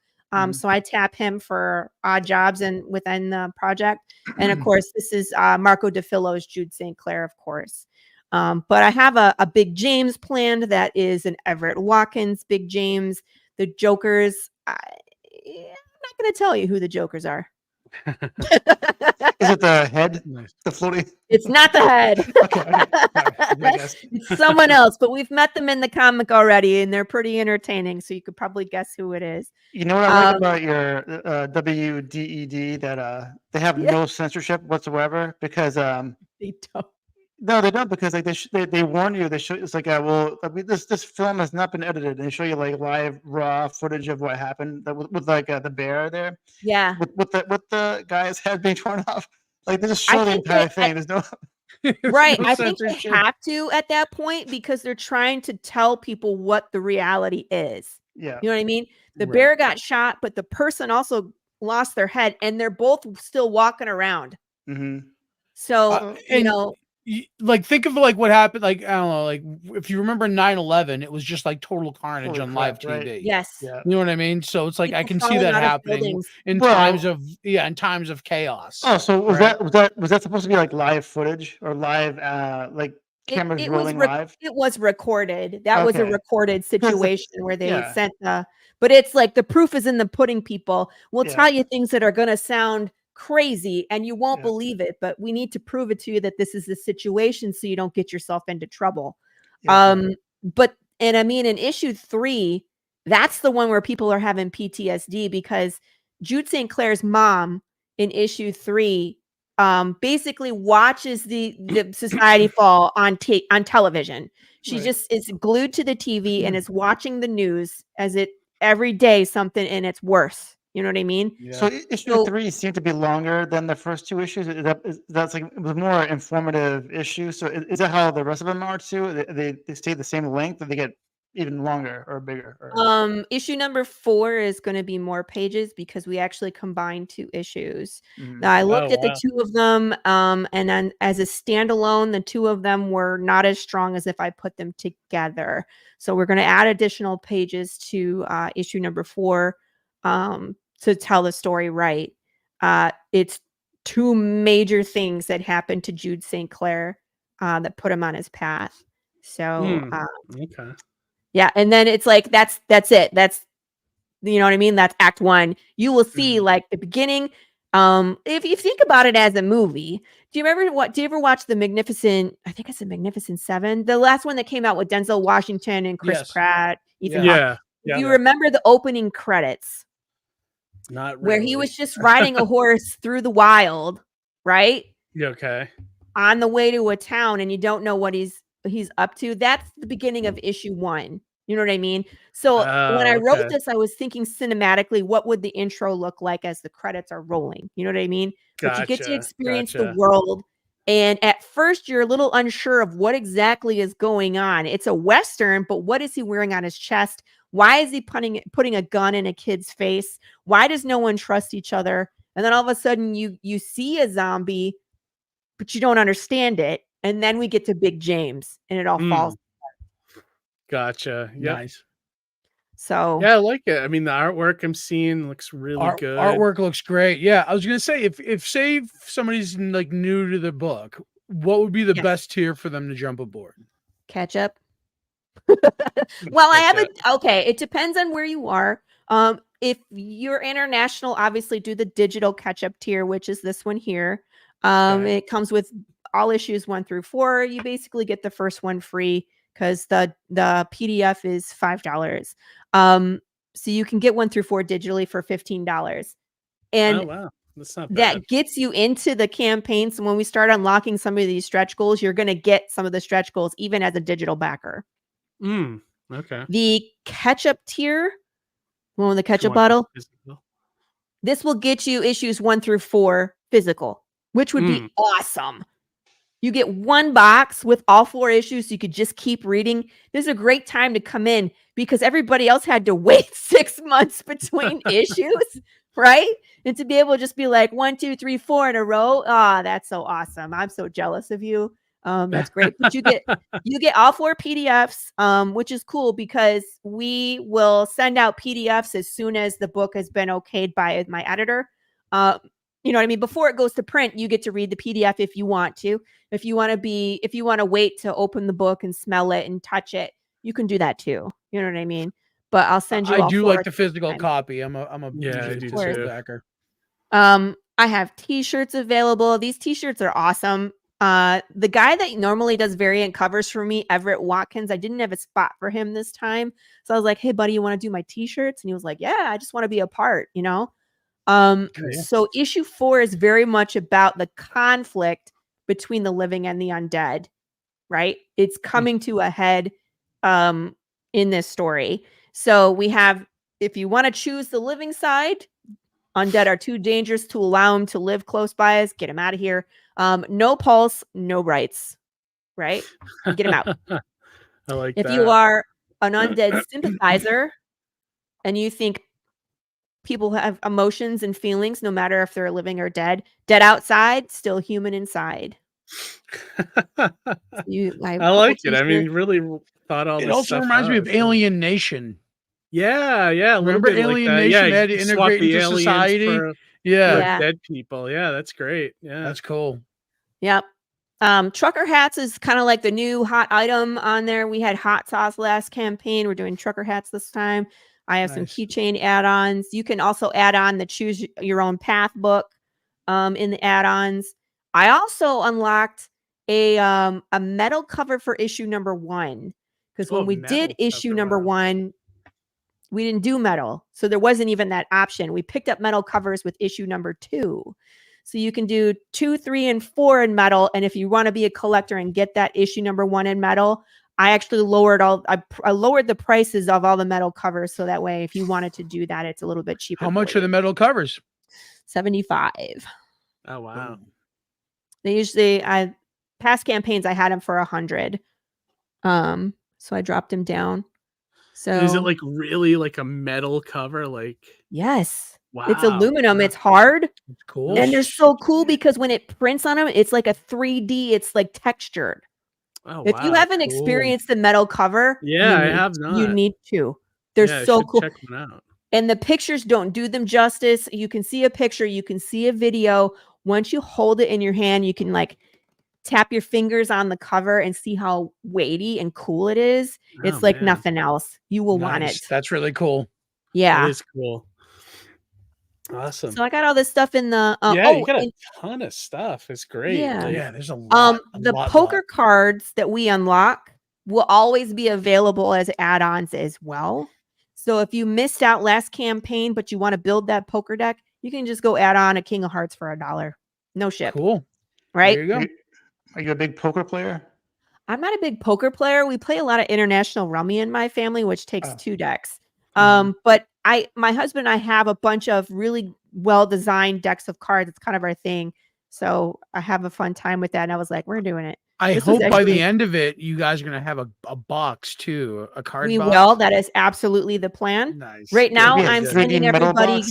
So I tap him for odd jobs and within the project. And of course, this is Marco DeFillo's Jude St. Clair, of course. But I have a Big James planned that is an Everett Watkins Big James. The Jokers, I'm not going to tell you who the Jokers are. Is it the head? The floating? It's not the head. It's someone else, but we've met them in the comic already, and they're pretty entertaining, so you could probably guess who it is. You know what I like about your WDED? That they have no censorship whatsoever because they don't. No, they don't because like they warn you. They show it's like this film has not been edited. And they show you like live raw footage of what happened with like the bear there. Yeah. With the guy's head being torn off. Like they just show the entire thing. There's no right. I think they have to at that point because they're trying to tell people what the reality is. Yeah. You know what I mean? The bear got shot, but the person also lost their head, and they're both still walking around. Mm-hmm. So you know. Like think of like what happened, like I don't know, like if you remember 9/11, it was just like total carnage on live TV. Right. Yes, you know what I mean. So it's like I can see that happening in times of chaos. Oh, so was that supposed to be like live footage or live like cameras rolling live? It was recorded. That was a recorded situation where they sent but it's like the proof is in the pudding. People will tell you things that are going to sound crazy and you won't believe it, but we need to prove it to you that this is the situation so you don't get yourself into trouble. But I mean in issue 3, that's the one where people are having PTSD because Jude St. Clair's mom in issue 3 basically watches the society fall on television. She just is glued to the TV and is watching the news as it every day something and it's worse. You know what I mean? Yeah. So issue 3 seemed to be longer than the first 2 issues. That's like it was more informative issue. So is that how the rest of them are too? They stay the same length, or they get even longer or bigger? Or... Issue number 4 is going to be more pages because we actually combined 2 issues. Now I looked at the 2 of them, and then as a standalone, the 2 of them were not as strong as if I put them together. So we're going to add additional pages to issue number 4. to tell the story right. It's two major things that happened to Jude St. Clair that put him on his path. So okay. Yeah, and then it's like that's it. That's, you know what I mean? That's act one. You will see like the beginning. If you think about it as a movie, do you ever watch the Magnificent, I think it's the Magnificent Seven, the last one that came out with Denzel Washington and Chris Pratt, Ethan Hawke. If you remember the opening credits, not really. Where he was just riding a horse through the wild, right? Yeah, okay. On the way to a town, and you don't know what he's up to. That's the beginning of issue 1. You know what I mean? So when I wrote this, I was thinking cinematically, what would the intro look like as the credits are rolling? You know what I mean? But you get to experience the world. And at first, you're a little unsure of what exactly is going on. It's a Western, but what is he wearing on his chest? Why is he putting a gun in a kid's face? Why does no one trust each other? And then all of a sudden, you see a zombie, but you don't understand it. And then we get to Big James, and it all falls. Gotcha. Yep. Nice. So yeah, I like it. I mean, the artwork I'm seeing looks really good. Artwork looks great. Yeah, I was gonna say if say somebody's like new to the book, what would be the best tier for them to jump aboard? Catch up. Well, I have okay. It depends on where you are. If you're international, obviously do the digital catch up tier, which is this one here. It comes with all issues 1 through 4. You basically get the first one free, because the PDF is $5. So you can get 1 through 4 digitally for $15. And oh, wow. That's not bad. That gets you into the campaign. So when we start unlocking some of these stretch goals, you're going to get some of the stretch goals even as a digital backer. Okay. The catch-up tier, one with the ketchup bottle, this will get you issues 1 through 4 physical, which would be awesome. You get 1 box with all 4 issues. So you could just keep reading. This is a great time to come in because everybody else had to wait 6 months between issues, right? And to be able to just be like 1, 2, 3, 4 in a row. Ah, that's so awesome. I'm so jealous of you. That's great. But you get all 4 PDFs, which is cool because we will send out PDFs as soon as the book has been okayed by my editor. You know what I mean? Before it goes to print, you get to read the PDF if you want to. If you want to wait to open the book and smell it and touch it, you can do that too. You know what I mean? But I'll send you. I do like the physical copy. I'm a digital backer. I have T-shirts available. These T-shirts are awesome. The guy that normally does variant covers for me, Everett Watkins, I didn't have a spot for him this time. So I was like, hey buddy, you want to do my T-shirts? And he was like, yeah, I just want to be a part, you know? So issue 4 is very much about the conflict between the living and the undead, right? It's coming to a head, in this story. So we have, if you want to choose the living side, undead are too dangerous to allow them to live close by us. Get them out of here. No pulse, no rights, right? Get them out. I like that. If that. you are an undead sympathizer and you think people have emotions and feelings, no matter if they're living or dead outside, still human inside. I like it. I mean, you really thought all this. It also reminds me of Alien Nation. Yeah. Remember Alien Nation had to integrate into society? For dead people. Yeah, that's great. Yeah, that's cool. Yep. Trucker hats is kind of like the new hot item on there. We had hot sauce last campaign. We're doing trucker hats this time. I have some keychain add-ons. You can also add on the choose your own path book in the add-ons. I also unlocked a metal cover for issue number 1 because when we did issue number 1, we didn't do metal, so there wasn't even that option. We picked up metal covers with issue number 2, so you can do 2, 3, and 4 in metal. And if you want to be a collector and get that issue number 1 in metal, I actually lowered I lowered the prices of all the metal covers, so that way if you wanted to do that, it's a little bit cheaper. How much are the metal covers? $75. Oh wow. They usually past campaigns I had them for $100. So I dropped them down. So is it like really like a metal cover? Like yes. Wow. It's aluminum. It's hard. It's cool. And they're so cool because when it prints on them, it's like a 3D. It's like textured. Oh, if you haven't experienced the metal cover, I have not. You need to. They're so cool. Check them out. And the pictures don't do them justice. You can see a picture, you can see a video. Once you hold it in your hand, you can like tap your fingers on the cover and see how weighty and cool it is. It's like nothing else. You will want it. That's really cool. Yeah. It is cool. Awesome. So I got all this stuff in the you got a ton of stuff. It's great. Yeah, there's a lot. The poker cards that we unlock will always be available as add-ons as well. So if you missed out last campaign, but you want to build that poker deck, you can just go add on a King of Hearts for $1. No ship. Cool. Right? There you go. Are you a big poker player? I'm not a big poker player. We play a lot of international rummy in my family, which takes 2 decks. But my husband and I have a bunch of really well-designed decks of cards. It's kind of our thing. So I have a fun time with that. And I was like, we're doing it. I hope by the end of it, you guys are going to have a box too, a card box. We will. That is absolutely the plan. Nice. Right now, I'm sending everybody.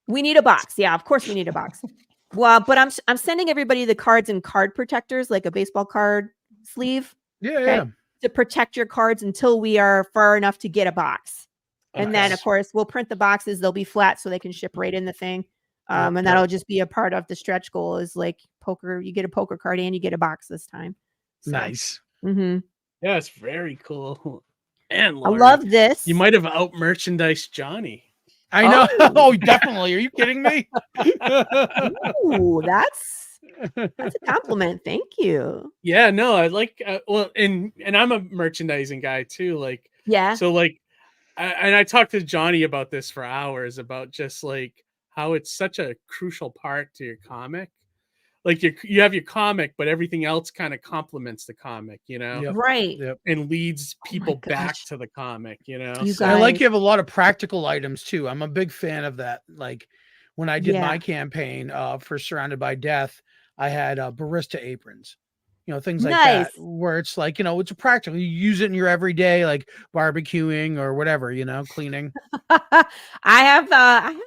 We need a box. Yeah, of course we need a box. Well, but I'm sending everybody the cards and card protectors, like a baseball card sleeve. Yeah. To protect your cards until we are far enough to get a box. And then, of course, we'll print the boxes. They'll be flat so they can ship right in the thing. And that'll just be a part of the stretch goal is like poker. You get a poker card and you get a box this time. So, nice. Mm-hmm. Yeah, it's very cool. And Laurie, I love this. You might have out merchandised Johnny. I know. Oh, definitely. Are you kidding me? Ooh, that's a compliment. Thank you. Yeah, no, I like and I'm a merchandising guy too. Like, so like, I talked to Johnny about this for hours about just like how it's such a crucial part to your comic. Like you have your comic, but everything else kind of complements the comic, you know? Yep. Right. Yep. And leads people back to the comic, you know? I like you have a lot of practical items too. I'm a big fan of that. Like when I did my campaign for Surrounded by Death, I had barista aprons. Things like that, where it's like, it's a practical. You use it in your everyday, like barbecuing or whatever, cleaning. I have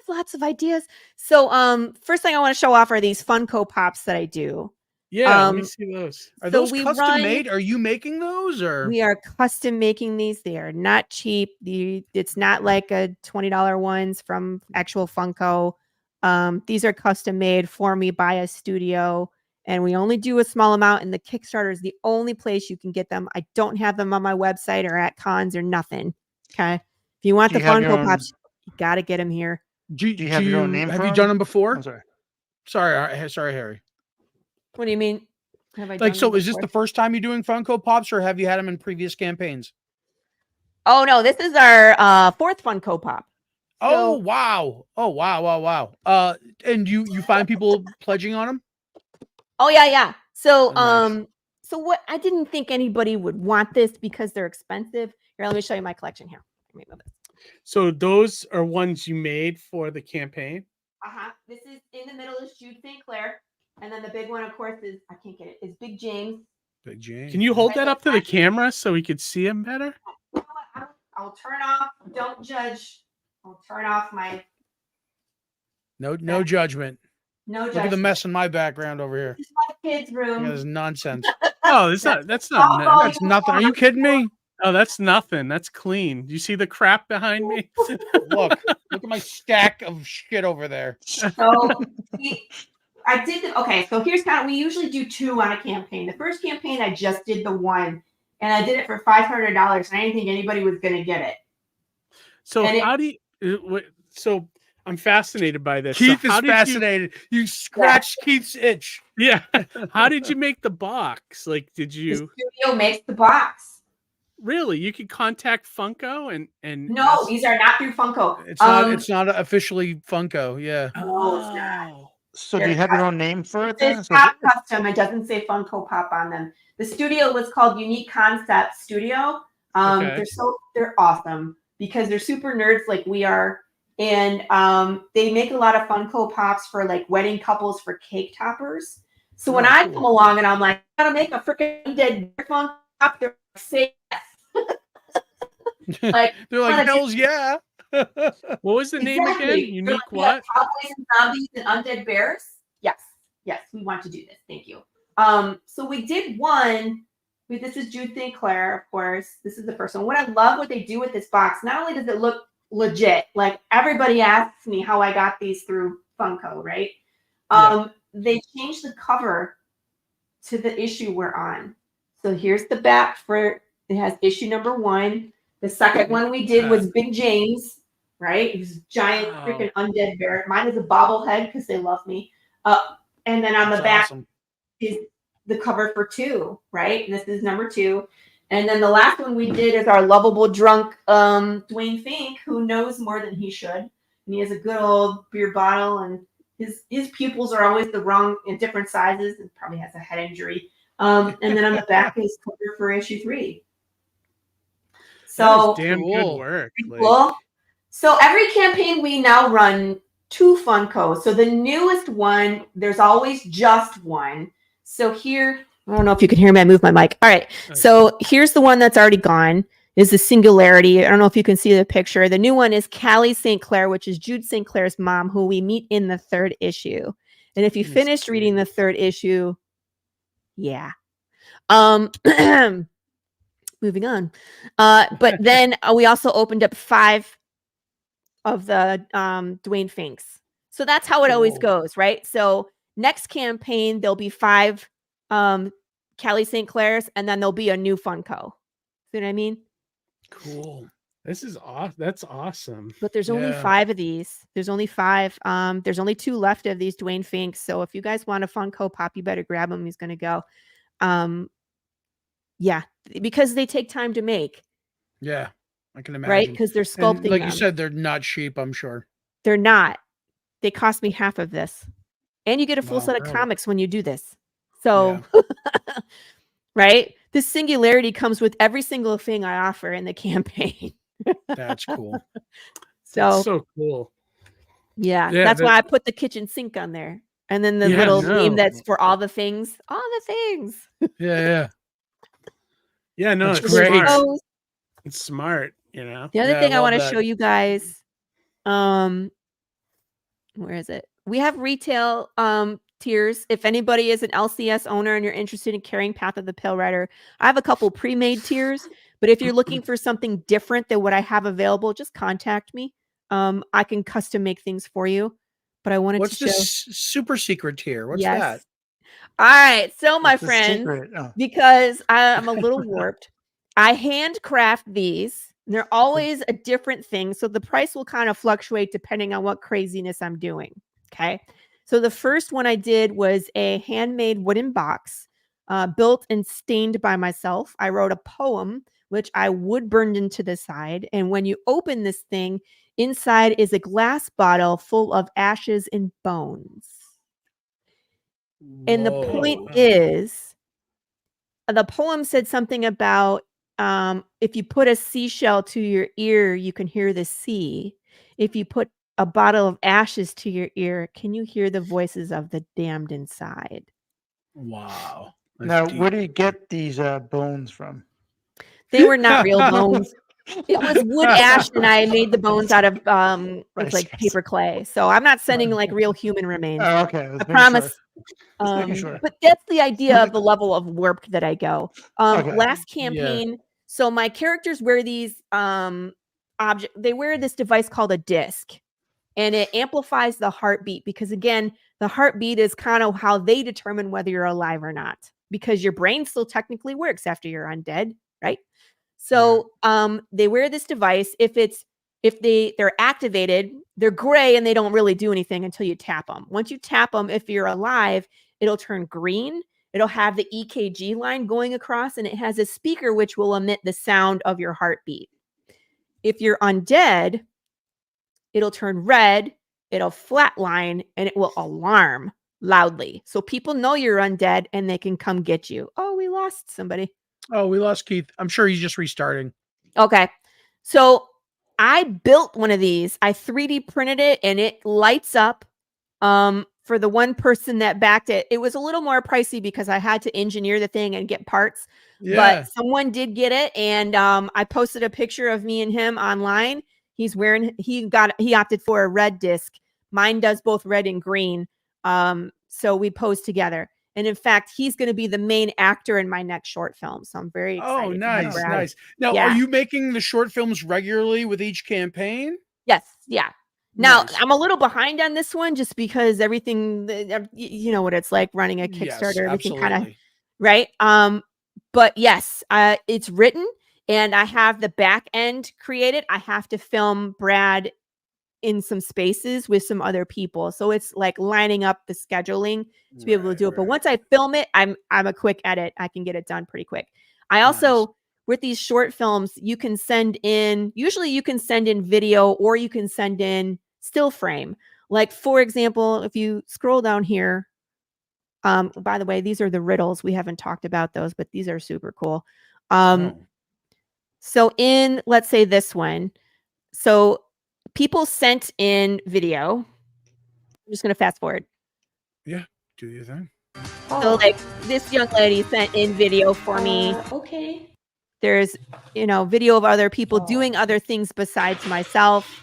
lots of ideas. So, first thing I want to show off are these Funko Pops that I do. Yeah, let me see those. Are those custom made? Are you making those, or we are custom making these? They are not cheap. It's not like a $20 ones from actual Funko. These are custom made for me by a studio. And we only do a small amount, and the Kickstarter is the only place you can get them. I don't have them on my website or at cons or nothing. Okay. If you want the Funko Pops, you got to get them here. Do you have your own name? Have you done them before? I'm sorry. Sorry, Harry. What do you mean? Have I like, so is this the first time you're doing Funko Pops, or have you had them in previous campaigns? Oh, no. This is our fourth Funko Pop. Oh, wow. Oh, wow. And you find people pledging on them? Oh, yeah. So, so what? I didn't think anybody would want this because they're expensive. Here, let me show you my collection here. So those are ones you made for the campaign? This is in the middle is Jude St. Clair, and then the big one, of course, is I can't get it. Is Big James. Big James. Can you hold that up to the camera so we could see him better? I'll turn off. Don't judge. I'll turn off my. No judgment. No judgment. Look at the mess in my background over here. This is my kids' room. This is nonsense. Oh, that's not that's nothing. Are you kidding me? Oh, that's nothing. That's clean. Do you see the crap behind me? Look at my stack of shit over there. So I did okay. So here's we usually do 2 on a campaign. The first campaign I just did the 1, and I did it for $500, and I didn't think anybody was going to get it. So So I'm fascinated by this. Keith is fascinated. You scratched Keith's itch. Yeah. How did you make the box? Like, did you? The studio makes the box. Really? You could contact Funko and no, these are not through Funko. It's not officially Funko. Yeah. No, it's not. So do you have your own name for it? It's Pop Custom. It doesn't say Funko Pop on them. The studio was called Unique Concept Studio. They're awesome because they're super nerds like we are. And they make a lot of Funko Pops for like wedding couples for cake toppers. So when I come along and I'm like, I gotta make a freaking dead Funko Pop, they're like, say yes. Like, they're like, hells yeah. What was the name again? Unique what? Cowboys and zombies and undead bears. Yes, we want to do this. Thank you. So we did one. This is Jude St. Clair, of course. This is the first one. What I love what they do with this box. Not only does it look legit. Like everybody asks me how I got these through Funko, right? They changed the cover to the issue we're on. So here's the back for it has issue number 1. The second one we did was Big James, right? It was giant freaking undead bear. Mine is a bobblehead because they love me. And then on the back is the cover for 2, right? And this is number 2. And then the last one we did is our lovable drunk Dwayne Fink, who knows more than he should. And he has a good old beer bottle, and his pupils are always the wrong in different sizes, and probably has a head injury. And then on the back is cover for issue 3. So damn good work. Cool. So every campaign we now run 2 Funko. So the newest one, there's always just one. So here, I don't know if you can hear me. I moved my mic. All right. So here's the one that's already gone. Is the Singularity. I don't know if you can see the picture. The new one is Callie St. Clair, which is Jude St. Clair's mom, who we meet in the 3rd issue. And if you finished reading the 3rd issue, yeah. Moving on. But then we also opened up 5 of the Dwayne Finks. So that's how it always goes, right? So next campaign, there'll be 5 Callie St. Clair's, and then there'll be a new Funko. See what I mean? Cool. This is awesome. That's awesome. But there's only 5 of these. There's only 5. There's only 2 left of these Dwayne Finks. So if you guys want a Funko Pop, you better grab him. He's going to go. Yeah, because they take time to make. Yeah, I can imagine. Right? Because they're sculpting and like them. you said, they're not cheap, I'm sure. They're not. They cost me half of this. And you get a full set of comics when you do this. So, right? This Singularity comes with every single thing I offer in the campaign. That's cool. That's so cool. Yeah, that's why I put the kitchen sink on there. And then the little theme that's for all the things. All the things. Yeah. Yeah, no, it's it's great. Smart. It's smart, you know. The other thing I want to show you guys, where is it? We have retail tiers. If anybody is an LCS owner and you're interested in carrying Path of the Pale Rider, I have a couple pre-made tiers. But if you're looking for something different than what I have available, just contact me. I can custom make things for you. But I wanted to show. What's the super secret tier? What's that? All right, so my friends, because I'm a little warped, I handcraft these. And they're always a different thing, so the price will kind of fluctuate depending on what craziness I'm doing. Okay, so the first one I did was a handmade wooden box, built and stained by myself. I wrote a poem, which I wood burned into the side, and when you open this thing, inside is a glass bottle full of ashes and bones. And the point is, the poem said something about if you put a seashell to your ear, you can hear the sea. If you put a bottle of ashes to your ear, can you hear the voices of the damned inside? Wow. Now, where do you get these bones from? They were not real bones. It was wood ash, and I made the bones out of it's like paper clay. So I'm not sending like real human remains. Oh, okay. I promise. Sure. But that's the idea of the level of warped that I go. Last campaign, so my characters wear these they wear this device called a disc, and it amplifies the heartbeat because, again, the heartbeat is kind of how they determine whether you're alive or not, because your brain still technically works after you're undead, right? So they wear this device. If they're activated, they're gray and they don't really do anything until you tap them. Once you tap them, if you're alive, it'll turn green. It'll have the EKG line going across, and it has a speaker which will emit the sound of your heartbeat. If you're undead, it'll turn red, it'll flatline, and it will alarm loudly. So people know you're undead and they can come get you. Oh, we lost somebody. Oh, we lost Keith. I'm sure he's just restarting. Okay. So I built one of these. I 3D printed it, and it lights up. For the one person that backed it, it was a little more pricey because I had to engineer the thing and get parts. Yeah. But someone did get it, and I posted a picture of me and him online. He opted for a red disc. Mine does both red and green. So we posed together. And in fact, he's going to be the main actor in my next short film. So I'm very excited. Oh, nice, nice. Now, yeah. Are you making the short films regularly with each campaign? Yes. Yeah. Now, nice. I'm a little behind on this one just because everything, you know what it's like running a Kickstarter, yes, everything kind of, absolutely. right? But yes, it's written and I have the back end created. I have to film Brad in some spaces with some other people. So it's like lining up the scheduling to be able to do it. But once I film it, I'm a quick edit. I can get it done pretty quick. I also, with these short films, you can send in video or you can send in still frame. Like, for example, if you scroll down here, by the way, these are the riddles. We haven't talked about those, but these are super cool. So in, let's say this one, so people sent in video. I'm just going to fast forward. Yeah, do your thing. So like this young lady sent in video for me. Okay. There's, video of other people doing other things besides myself.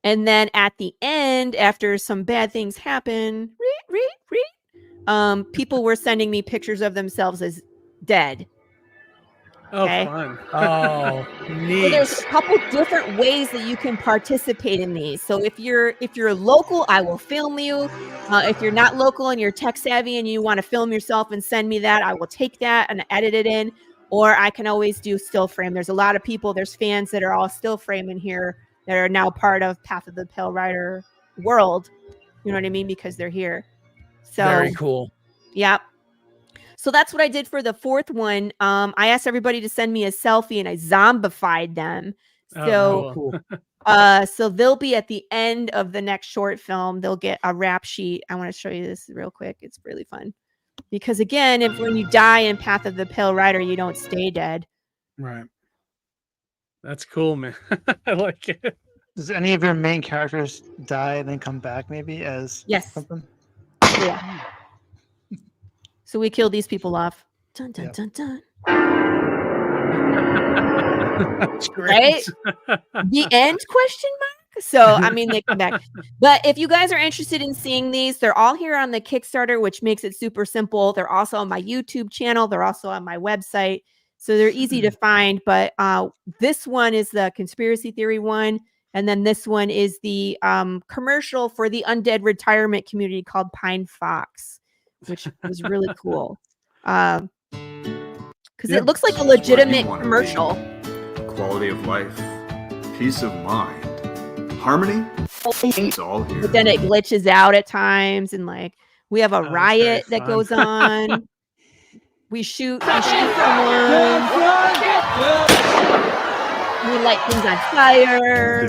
And then at the end, after some bad things happen, people were sending me pictures of themselves as dead. Okay. Oh, fun. Oh, neat. So there's a couple different ways that you can participate in these. So if you're local, I will film you. If you're not local and you're tech savvy and you want to film yourself and send me that, I will take that and edit it in. Or I can always do still frame. There's a lot of people, there's fans that are all still frame in here that are now part of Path of the Pale Rider world. You know what I mean? Because they're here. So very cool. Yep. So that's what I did for the fourth one. I asked everybody to send me a selfie and I zombified them. So, cool. So they'll be at the end of the next short film. They'll get a rap sheet. I want to show you this real quick. It's really fun. Because again, when you die in Path of the Pale Rider, you don't stay dead. Right. That's cool, man. I like it. Does any of your main characters die and then come back maybe as something? Yeah. So we kill these people off. Dun, dun, dun, dun. That's great. Right? The end, question mark? So, I mean, they come back. But if you guys are interested in seeing these, they're all here on the Kickstarter, which makes it super simple. They're also on my YouTube channel. They're also on my website. So they're easy to find. But this one is the conspiracy theory one. And then this one is the commercial for the undead retirement community called Pine Fox, which was really cool. Because it looks like a legitimate commercial. Quality of life, peace of mind, harmony, it's all here. But then it glitches out at times, and like we have a riot that goes on. We shoot someone. We light things on fire.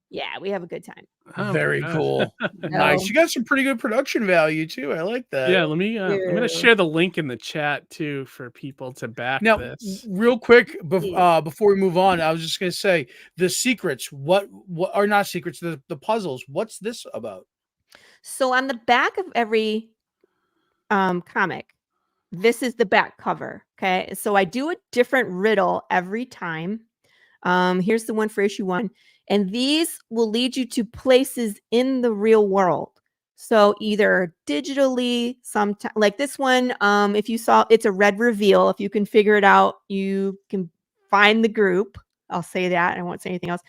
Yeah, we have a good time. Oh, very cool. Nice. You got some pretty good production value too. I like that. Yeah, let me. I'm going to share the link in the chat too for people to back this. Real quick, before we move on, I was just going to say the secrets. What are not secrets? The puzzles. What's this about? So on the back of every comic, this is the back cover. Okay, so I do a different riddle every time. Here's the one for issue 1. And these will lead you to places in the real world. So either digitally, like this one, if you saw, it's a red reveal. If you can figure it out, you can find the group. I'll say that. I won't say anything else.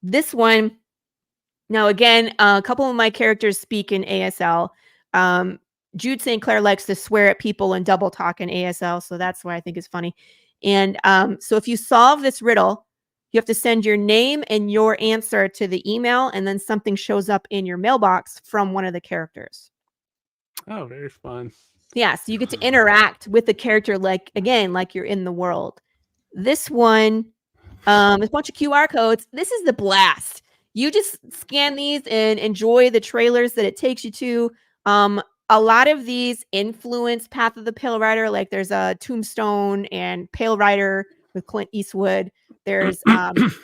This one, now again, a couple of my characters speak in ASL. Jude St. Clair likes to swear at people and double talk in ASL. So that's why I think it's funny. And so if you solve this riddle, you have to send your name and your answer to the email, and then something shows up in your mailbox from one of the characters. Oh, very fun. Yeah, so you get to interact with the character like you're in the world. This one is a bunch of QR codes. This is the blast. You just scan these and enjoy the trailers that it takes you to. A lot of these influence Path of the Pale Rider. Like there's a Tombstone and Pale Rider with Clint Eastwood. There's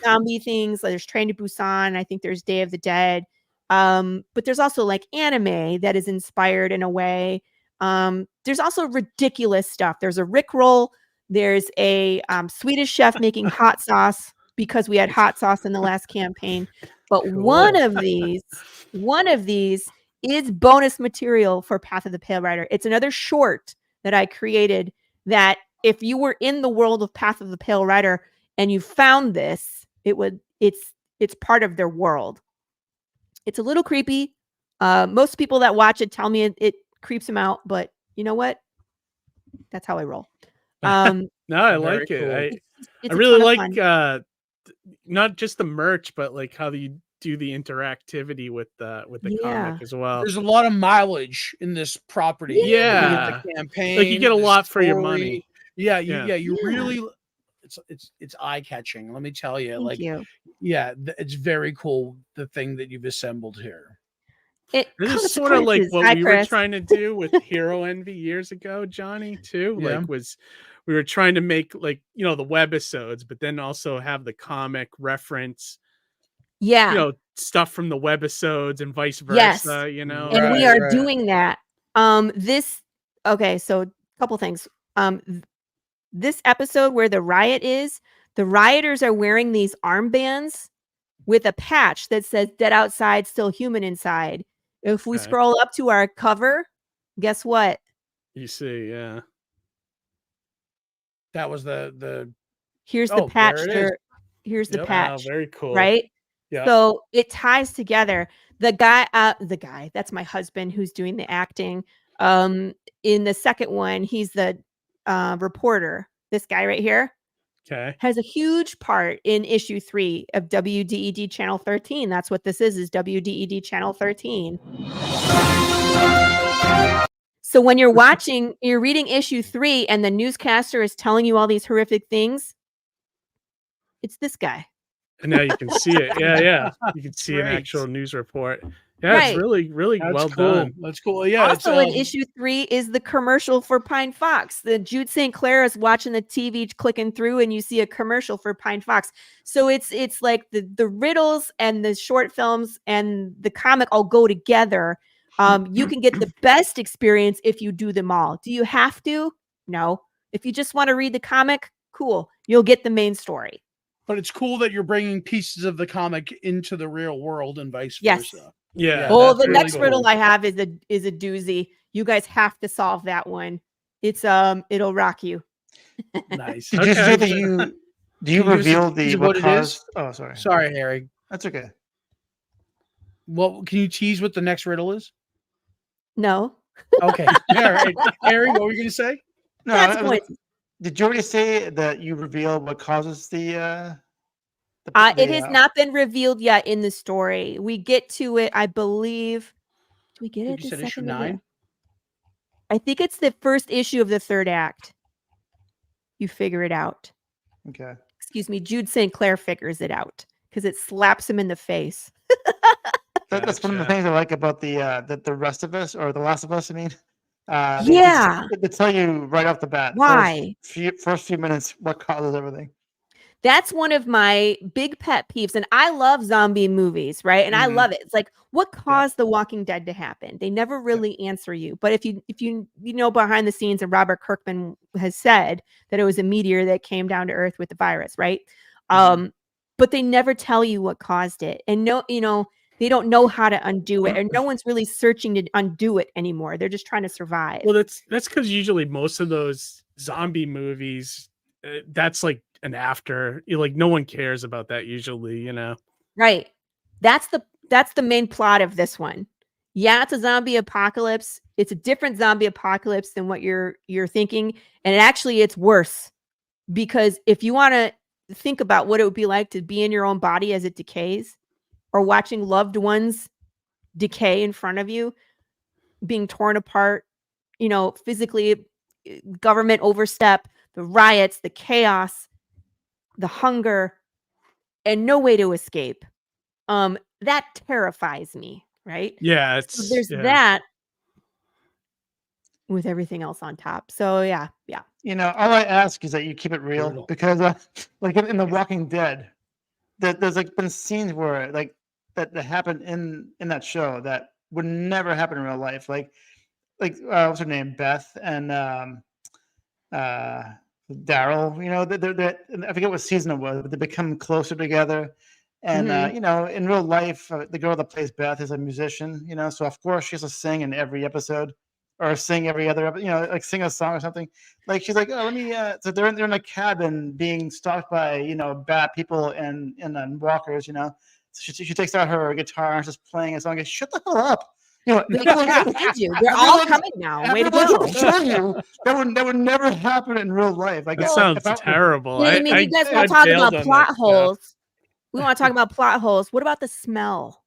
zombie things. Like there's Train to Busan. I think there's Day of the Dead. But there's also like anime that is inspired in a way. There's also ridiculous stuff. There's a Rickroll. There's a Swedish chef making hot sauce because we had hot sauce in the last campaign. But one of these is bonus material for Path of the Pale Rider. It's another short that I created that if you were in the world of Path of the Pale Rider and you found this, it's part of their world. It's a little creepy. Most people that watch it tell me it creeps them out, but you know what? That's how I roll. No, I like it. Cool. I really like not just the merch, but like how you do the interactivity with the comic as well. There's a lot of mileage in this property. Yeah, the campaign, like you get a lot for your money. Yeah, you really. It's eye catching. Let me tell you. Thank you. It's very cool. The thing that you've assembled here. This is sort of like what we were trying to do with Hero Envy years ago, Johnny. Too we were trying to make like the webisodes, but then also have the comic reference. Yeah, stuff from the webisodes and vice versa. Yes. And we are doing that. So a couple things. This episode where the riot is, the rioters are wearing these armbands with a patch that says "Dead outside, still human inside." If we scroll up to our cover, guess what? You see, yeah. That was the. Here's the patch. Here's the patch. Wow, very cool. Right? Yeah. So it ties together. The guy, that's my husband who's doing the acting. In the second one, he's the reporter. This guy right here has a huge part in issue 3 of WDED Channel 13. That's what this is WDED Channel 13. So when you're reading issue 3 and the newscaster is telling you all these horrific things, it's this guy. And now you can see it. Yeah. You can see an actual news report. Yeah, it's really, really well done. That's cool. Yeah. Also in issue 3 is the commercial for Pine Fox. The Jude St. Clair is watching the TV, clicking through, and you see a commercial for Pine Fox. So it's like the riddles and the short films and the comic all go together. You can get the best experience if you do them all. Do you have to? No. If you just want to read the comic, cool. You'll get the main story. But it's cool that you're bringing pieces of the comic into the real world and vice versa. Yeah. Oh, the next riddle I have is a doozy. You guys have to solve that one. It's it'll rock you. Nice. Did you say that you reveal what caused? Oh, sorry. Sorry, Harry. That's okay. Well, can you tease what the next riddle is? No. Okay. All right. Harry, what were you going to say? No. Did you already say that you reveal what causes the it has not been revealed yet in the story. We get to it, I believe. Do we get it? You said issue 9? I think it's the first issue of the 3rd act. You figure it out. Okay. Excuse me. Jude St. Clair figures it out because it slaps him in the face. That's one of the things I like about the rest of us, or the Last of Us. I mean, they tell you right off the bat. Why? First few minutes, what causes everything. That's one of my big pet peeves. And I love zombie movies, right? And I love it. It's like, what caused The Walking Dead to happen? They never really answer you. But if you know behind the scenes, and Robert Kirkman has said that it was a meteor that came down to Earth with the virus, right? But they never tell you what caused it. And they don't know how to undo it, and no one's really searching to undo it anymore. They're just trying to survive. Well, that's because usually most of those zombie movies, that's like an after. Like no one cares about that usually, Right. That's the main plot of this one. Yeah, it's a zombie apocalypse. It's a different zombie apocalypse than what you're thinking, and actually it's worse, because if you want to think about what it would be like to be in your own body as it decays, or watching loved ones decay in front of you, being torn apart, physically, government overstep, the riots, the chaos, the hunger, and no way to escape. That terrifies me, right? Yeah. There's that with everything else on top. So yeah. All I ask is that you keep it real, because like in The Walking Dead, there's like been scenes where like that happened in that show that would never happen in real life. Like what's her name, Beth, and Daryl. I forget what season it was, but they become closer together, And in real life, the girl that plays Beth is a musician. So of course she has to sing in every episode, or sing every other, like sing a song or something. Like she's like, oh, let me. So they're in a cabin being stalked by bad people and walkers. So she takes out her guitar and just playing a song. Shut the hell up. They're all coming now. Way to go. That would never happen in real life. Like that sounds terrible. I mean, you guys want to talk about plot holes? We want to talk about plot holes. What about the smell?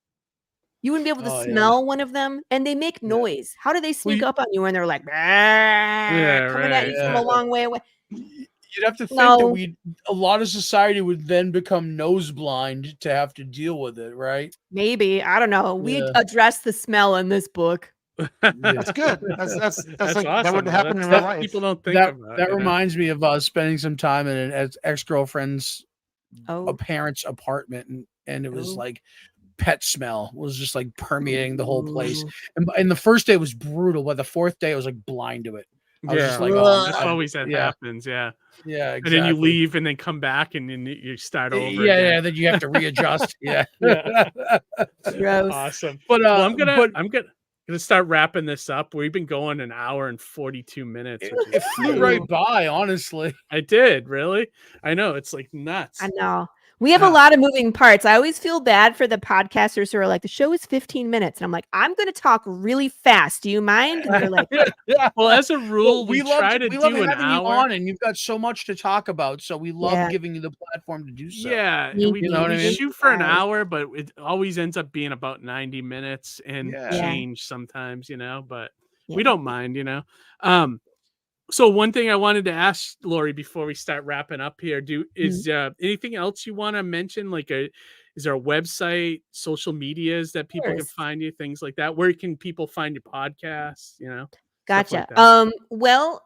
You wouldn't be able to smell one of them, and they make noise. How do they sneak up on you when they're like coming at you from a long way away? You'd have to think that a lot of society would then become nose blind to have to deal with it, right? Maybe. I don't know. We address the smell in this book. That's good. That's like awesome. That wouldn't happen in real life. People don't think about that. Reminds me of spending some time in an ex-girlfriend's a parent's apartment, and it was like pet smell was just like permeating the whole place. And the first day was brutal, but the fourth day I was like blind to it. I was just like, that's always happens. Yeah. Exactly. And then you leave and then come back and then you start over. Yeah. Then you have to readjust. Gross. Awesome. But I'm gonna start wrapping this up. We've been going an hour and 42 minutes. It flew right by, honestly. I did, really. I know, it's like nuts. I know. We have a lot of moving parts. I always feel bad for the podcasters who are like, the show is 15 minutes. And I'm like, I'm going to talk really fast. Do you mind? And they're like, well, as a rule, we try to do an hour. You on, and you've got so much to talk about. So we love giving you the platform to do so. Yeah. We shoot for an hour, but it always ends up being about 90 minutes and change sometimes, but we don't mind, So one thing I wanted to ask Laurie before we start wrapping up here, is anything else you want to mention? Like is there a website, social medias that people can find you, things like that? Where can people find your podcasts? Gotcha. Like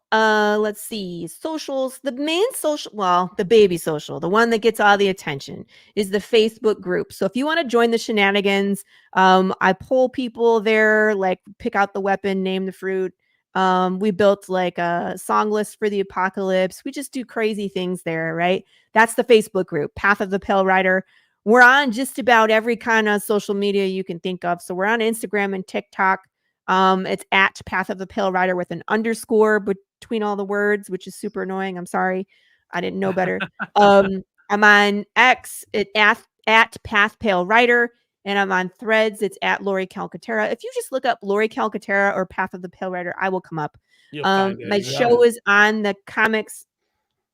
let's see. Socials. The main social, the baby social, the one that gets all the attention is the Facebook group. So if you want to join the shenanigans, I poll people there, like pick out the weapon, name the fruit. We built like a song list for the apocalypse. We just do crazy things there, right? That's the Facebook group, Path of the Pale Rider. We're on just about every kind of social media you can think of. So we're on Instagram and TikTok. It's at Path of the Pale Rider with an underscore between all the words, which is super annoying. I'm sorry. I didn't know better. I'm on X at Path Pale Rider. And I'm on Threads. It's at Laurie Calcaterra. If you just look up Laurie Calcaterra or Path of the Pale Rider, I will come up. My show is on the Comics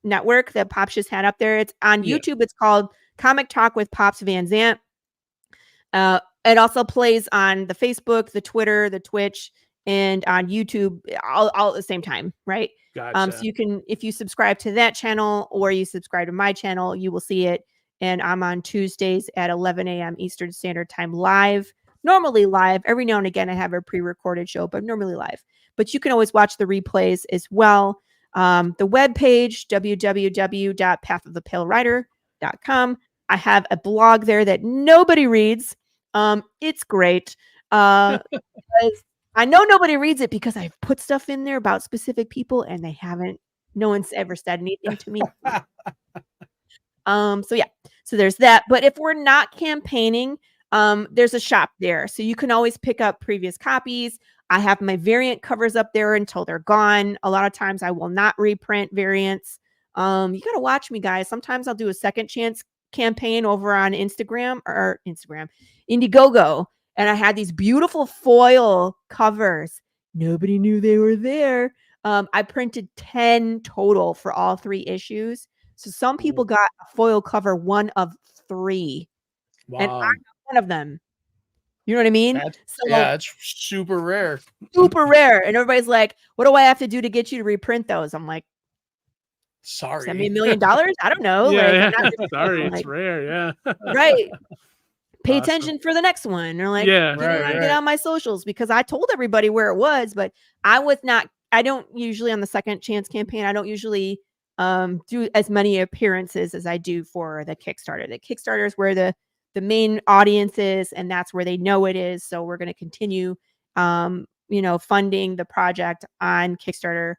Network that Pops just had up there. It's on YouTube. It's called Comic Talk with Pops Van Zant. It also plays on the Facebook, the Twitter, the Twitch, and on YouTube all at the same time, right? Gotcha. So you can, if you subscribe to that channel or you subscribe to my channel, you will see it. And I'm on Tuesdays at 11 a.m. Eastern Standard Time live, normally live. Every now and again, I have a pre-recorded show, but normally live. But you can always watch the replays as well. The webpage, www.pathofthepalerider.com. I have a blog there that nobody reads. It's great. I know nobody reads it because I've put stuff in there about specific people and no one's ever said anything to me. So there's that. But if we're not campaigning, there's a shop there. So you can always pick up previous copies. I have my variant covers up there until they're gone. A lot of times I will not reprint variants. You got to watch me, guys. Sometimes I'll do a second chance campaign over on Indiegogo. And I had these beautiful foil covers. Nobody knew they were there. I printed 10 total for all 3 issues. So some people got a foil cover 1 of 3. Wow. And I got 1 of them. You know what I mean? It's super rare. Super rare. And everybody's like, what do I have to do to get you to reprint those? I'm like, sorry. Send me $1 million? I don't know. Sorry, it's rare. Yeah. Right. Pay attention for the next one. Or like, get on my socials, because I told everybody where it was, but I don't usually on the second chance campaign, I don't usually do as many appearances as I do for the Kickstarter. The Kickstarter is where the main audience is, and that's where they know it is. So we're going to continue, funding the project on Kickstarter,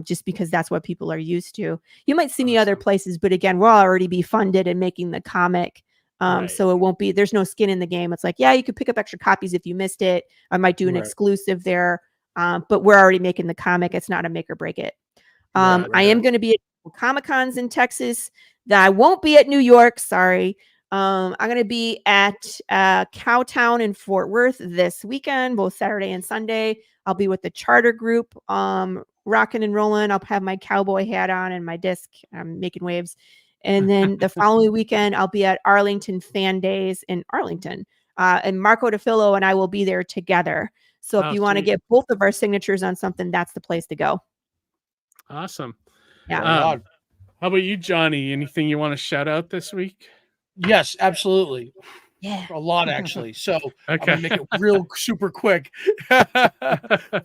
just because that's what people are used to. You might see me other places, but again, we'll already be funded and making the comic So it won't be, there's no skin in the game. It's like, yeah, you could pick up extra copies if you missed it. I might do an exclusive there. But we're already making the comic. It's not a make or break it. I am going to be at Comic-Cons in Texas. That I won't be at New York. Sorry. I'm going to be at Cowtown in Fort Worth this weekend, both Saturday and Sunday. I'll be with the charter group, rocking and rolling. I'll have my cowboy hat on and my disc. I'm making waves. And then the following weekend, I'll be at Arlington Fan Days in Arlington. And Marco DeFillo and I will be there together. So if you want to get both of our signatures on something, that's the place to go. Awesome. Yeah. How about you, Johnny? Anything you want to shout out this week? Yes, absolutely. Yeah. A lot, actually. So I'm Okay. going to make it real super quick.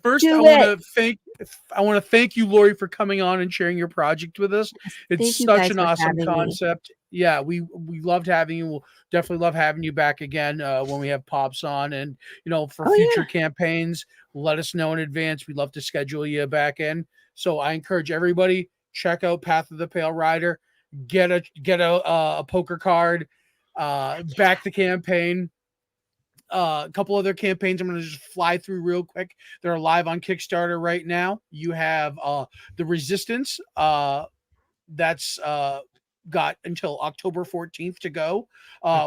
First, Do I want to thank you, Laurie, for coming on and sharing your project with us. It's such an awesome concept. Yeah, we loved having you. We'll definitely love having you back again when we have Pops on. And, for future campaigns, let us know in advance. We'd love to schedule you back in. So I encourage everybody, check out Path of the Pale Rider, get a poker card, back the campaign. A couple other campaigns I'm going to just fly through real quick. They're live on Kickstarter right now. You have the Resistance. That's got until October 14th to go.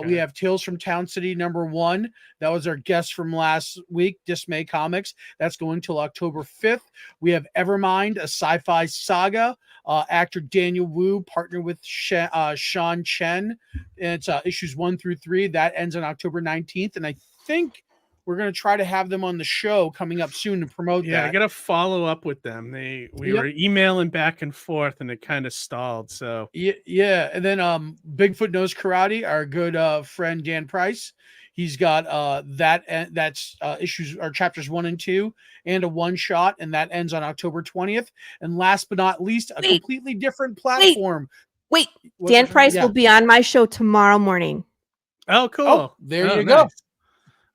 We have Tales from Town City #1. That was our guest from last week, Dismay Comics. That's going till October 5th. We have Evermind, a sci-fi saga. Actor Daniel Wu partnered with Sean Chen. It's issues 1 through 3. That ends on October 19th. And I think we're going to try to have them on the show coming up soon to promote that. I got to follow up with them. We were emailing back and forth and it kind of stalled. So yeah. And then Bigfoot Knows Karate, our good friend Dan Price. He's got that's issues or chapters 1 and 2 and a one shot, and that ends on October 20th. And last but not least, a completely different platform. Wait, Dan Price will be on my show tomorrow morning. Oh, cool. Oh, there you go.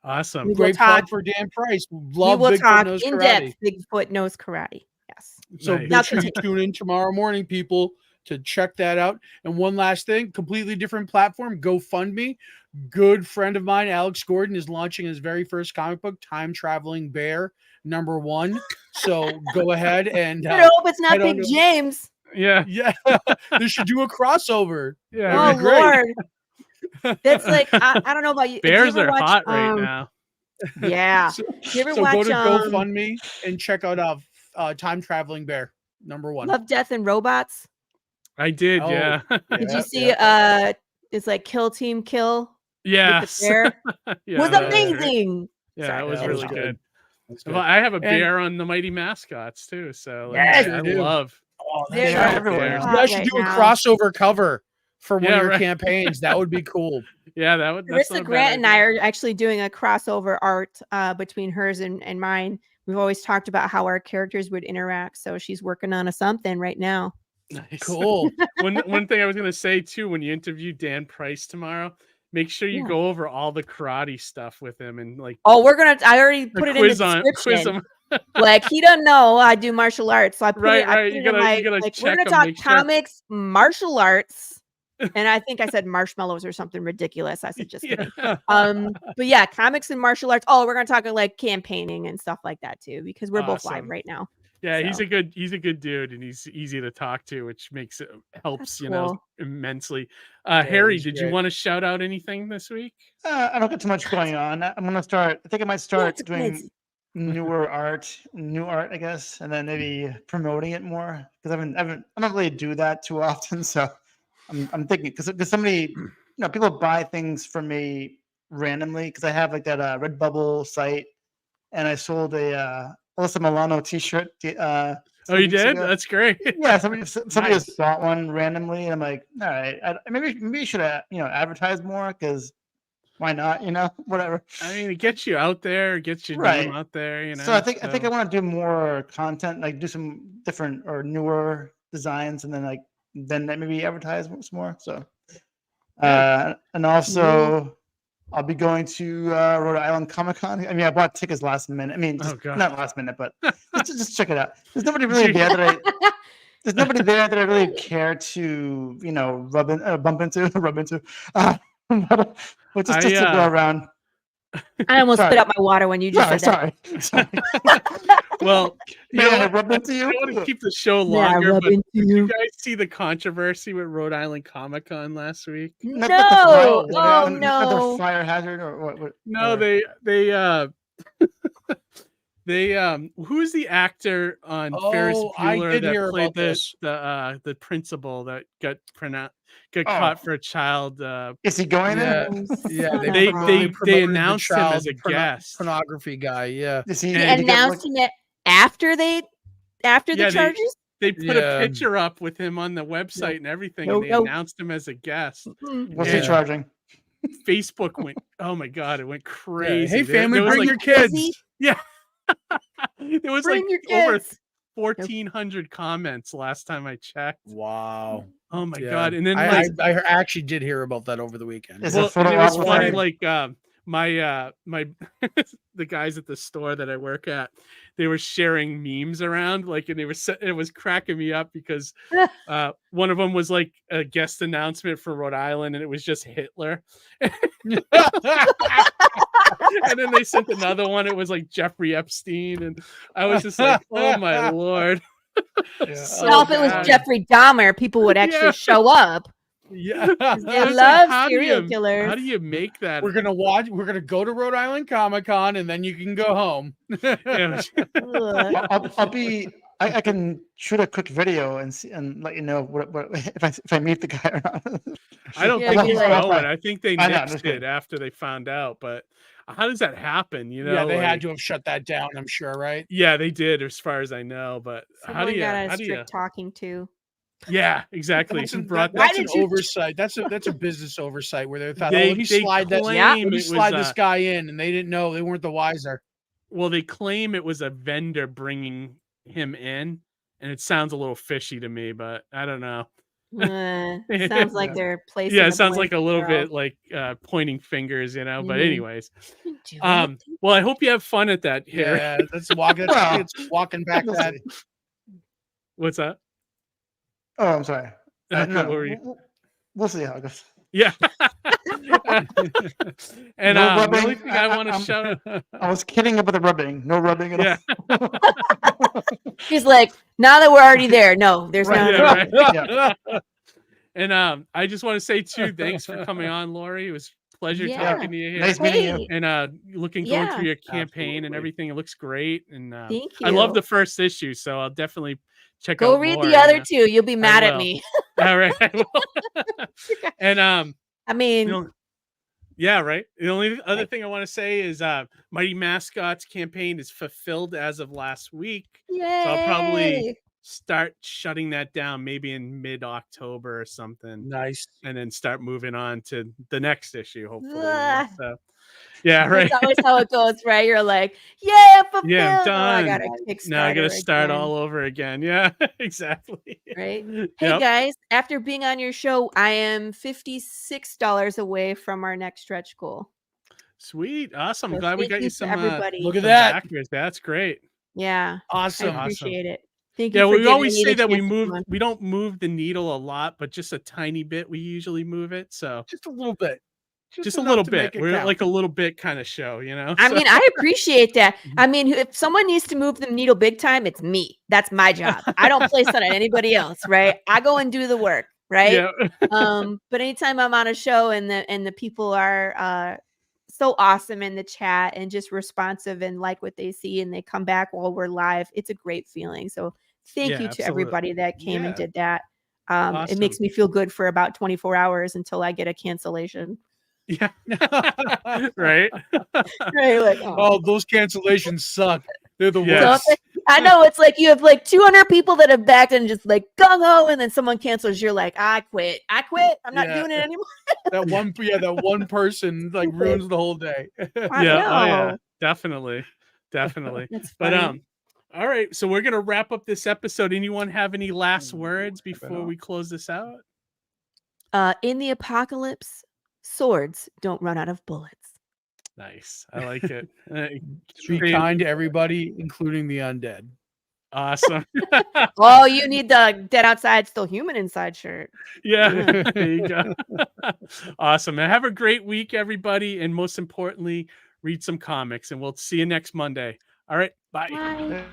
Awesome. Great plug for Dan Price. Love we will Bigfoot talk Knows in Karate. depth. Bigfoot Knows Karate. Yes. So make sure you tune in tomorrow morning, people, to check that out. And one last thing, completely different platform, GoFundMe. Good friend of mine, Alex Gordon, is launching his very first comic book, Time Traveling Bear #1. So go ahead and I hope it's not Big James. Yeah. They should do a crossover. Yeah. Oh, Lord. That's like, I don't know about you. Bears are hot right now. Yeah. So you ever watch go to GoFundMe and check out Time Traveling Bear #1. Love, Death, and Robots? I did, yeah. Did you see it's like Kill Team Kill? Yes. It was amazing. Yeah, Sorry, it was really good. Good. Well, I have a bear on the Mighty Mascots too, so Yes, I you do. love. They're everywhere. You guys should do a crossover cover for one of your campaigns. That would be cool. Yeah, that would. Marissa Grant and I are actually doing a crossover art between hers and mine. We've always talked about how our characters would interact, so she's working on something right now. Nice. Cool. One thing I was gonna say too, when you interview Dan Price tomorrow, make sure you go over all the karate stuff with him and like. Oh, I already put it in the description. Quiz him. Like he doesn't know I do martial arts, so I put it. Right. You gotta like, check we're gonna talk comics, martial arts, and I think I said marshmallows or something ridiculous. I said just kidding. But yeah, comics and martial arts. Oh, we're gonna talk like campaigning and stuff like that too, because we're both live right now. Yeah, so. he's a good dude, and he's easy to talk to, which helps cool. Immensely. Harry, did you want to shout out anything this week? I don't get too much going on. I'm gonna start. I think I might start doing new art, I guess, and then maybe promoting it more because I don't really do that too often. So I'm thinking because somebody, people buy things from me randomly because I have like that Redbubble site, and I sold a Alyssa Milano T-shirt. Oh, you did? That's great. Yeah, somebody just bought one randomly, and I'm like, all right, maybe you should advertise more because why not? Whatever. I mean, it gets you out there, gets your name out there. So I think I want to do more content, like do some different or newer designs, and then maybe advertise some more. So, and also. I'll be going to Rhode Island Comic Con. I mean, I bought tickets last minute. I mean, not last minute, but just check it out. There's nobody really there that I really care to, bump into. But just to go around. I almost spit out my water when you just said that. Sorry. Well, I rubbed into you. I want to keep the show longer, but did you guys see the controversy with Rhode Island Comic Con last week? No. Oh no. Not the fire hazard or what? No, they who's the actor on Ferris Bueller that played the principal that got caught for a child? Is he going in? Yeah, they announced him as a guest. Pornography guy. Yeah, they announced him after the charges. They put a picture up with him on the website and everything, and they announced him as a guest. What's he charging? Facebook went, oh my god, it went crazy. Hey, family, bring your kids. Yeah. There was over 1,400 comments last time I checked. Wow. Oh my god. And then I actually did hear about that over the weekend. It was funny, my the guys at the store that I work at, they were sharing memes around, and it was cracking me up because one of them was like a guest announcement for Rhode Island, and it was just Hitler. And then they sent another one, it was like Jeffrey Epstein, and I was just like, oh my lord. So if it was Jeffrey Dahmer, people would actually show up. Yeah, they love serial killers. How do you make that? We're gonna go to Rhode Island Comic Con, and then you can go home. I can shoot a quick video and let you know what if I meet the guy or not. I don't think he's going. I think they nixed it after they found out. But how does that happen? Yeah, they had to have shut that down. I'm sure, right? Yeah, they did, as far as I know. But how do you talking to? Yeah, exactly. That's an oversight. That's a business oversight where they thought, let me slide this guy in, and they didn't know. They weren't the wiser. Well, they claim it was a vendor bringing him in, and it sounds a little fishy to me, but I don't know. Sounds like they're placing. Yeah, it sounds like a little bit like pointing fingers, But anyways, well, I hope you have fun at that. Here. Yeah, that's walking. It's walking back that. What's that? Oh, I'm sorry. We'll see how it goes. Yeah. And the only thing I want to shout out. I was kidding about the rubbing. No rubbing at all. He's like, now that we're already there, no, there's no. Yeah. And I just want to say too, thanks for coming on, Laurie. It was a pleasure talking to you here. Nice meeting you. And going through your campaign and everything. It looks great. And thank you. I love the first issue, so I'll definitely check Go out read more, the other two. You'll be mad at me. All right. I will. And I mean, yeah, right. The only other thing I want to say is Mighty Mascots campaign is fulfilled as of last week. Yay! So I'll probably start shutting that down maybe in mid-October or something. Nice. And then start moving on to the next issue, hopefully. So, yeah, right. That's always how it goes, right? You're like, yeah, fulfilled. Yeah, I'm done. I gotta Kickstarter. Now I gotta start all over again. Yeah, exactly. Right. Hey guys, after being on your show, I am $56 away from our next stretch goal. Sweet, awesome. So glad we got you some. Everybody, look at that. Backers. That's great. Yeah, awesome. I appreciate it. Thank you. Yeah, we always say that we don't move the needle a lot, but just a tiny bit. We usually move it, so just a little bit. Just a little bit. We're like a little bit kind of show, I mean, I appreciate that. I mean, if someone needs to move the needle big time, it's me. That's my job. I don't place that on anybody else, right? I go and do the work, right? Yeah. But anytime I'm on a show and the people are so awesome in the chat and just responsive and like what they see and they come back while we're live, it's a great feeling. So thank you to everybody that came and did that. It makes me feel good for about 24 hours until I get a cancellation. Yeah. Right. Right. Like, those cancellations suck. They're the worst. So I know, it's like you have like 200 people that have backed and just like gung ho, and then someone cancels. You're like, I quit. I'm not doing it anymore. that one person like ruins the whole day. Yeah. Definitely. But all right. So we're gonna wrap up this episode. Anyone have any last words before we close this out? In the apocalypse, swords don't run out of bullets. Nice. I like it. Be kind to everybody, including the undead. Awesome. Oh, you need the Dead Outside Still Human Inside shirt. Yeah, there you go. Awesome. And have a great week, everybody. And most importantly, read some comics. And we'll see you next Monday. All right. Bye. Bye.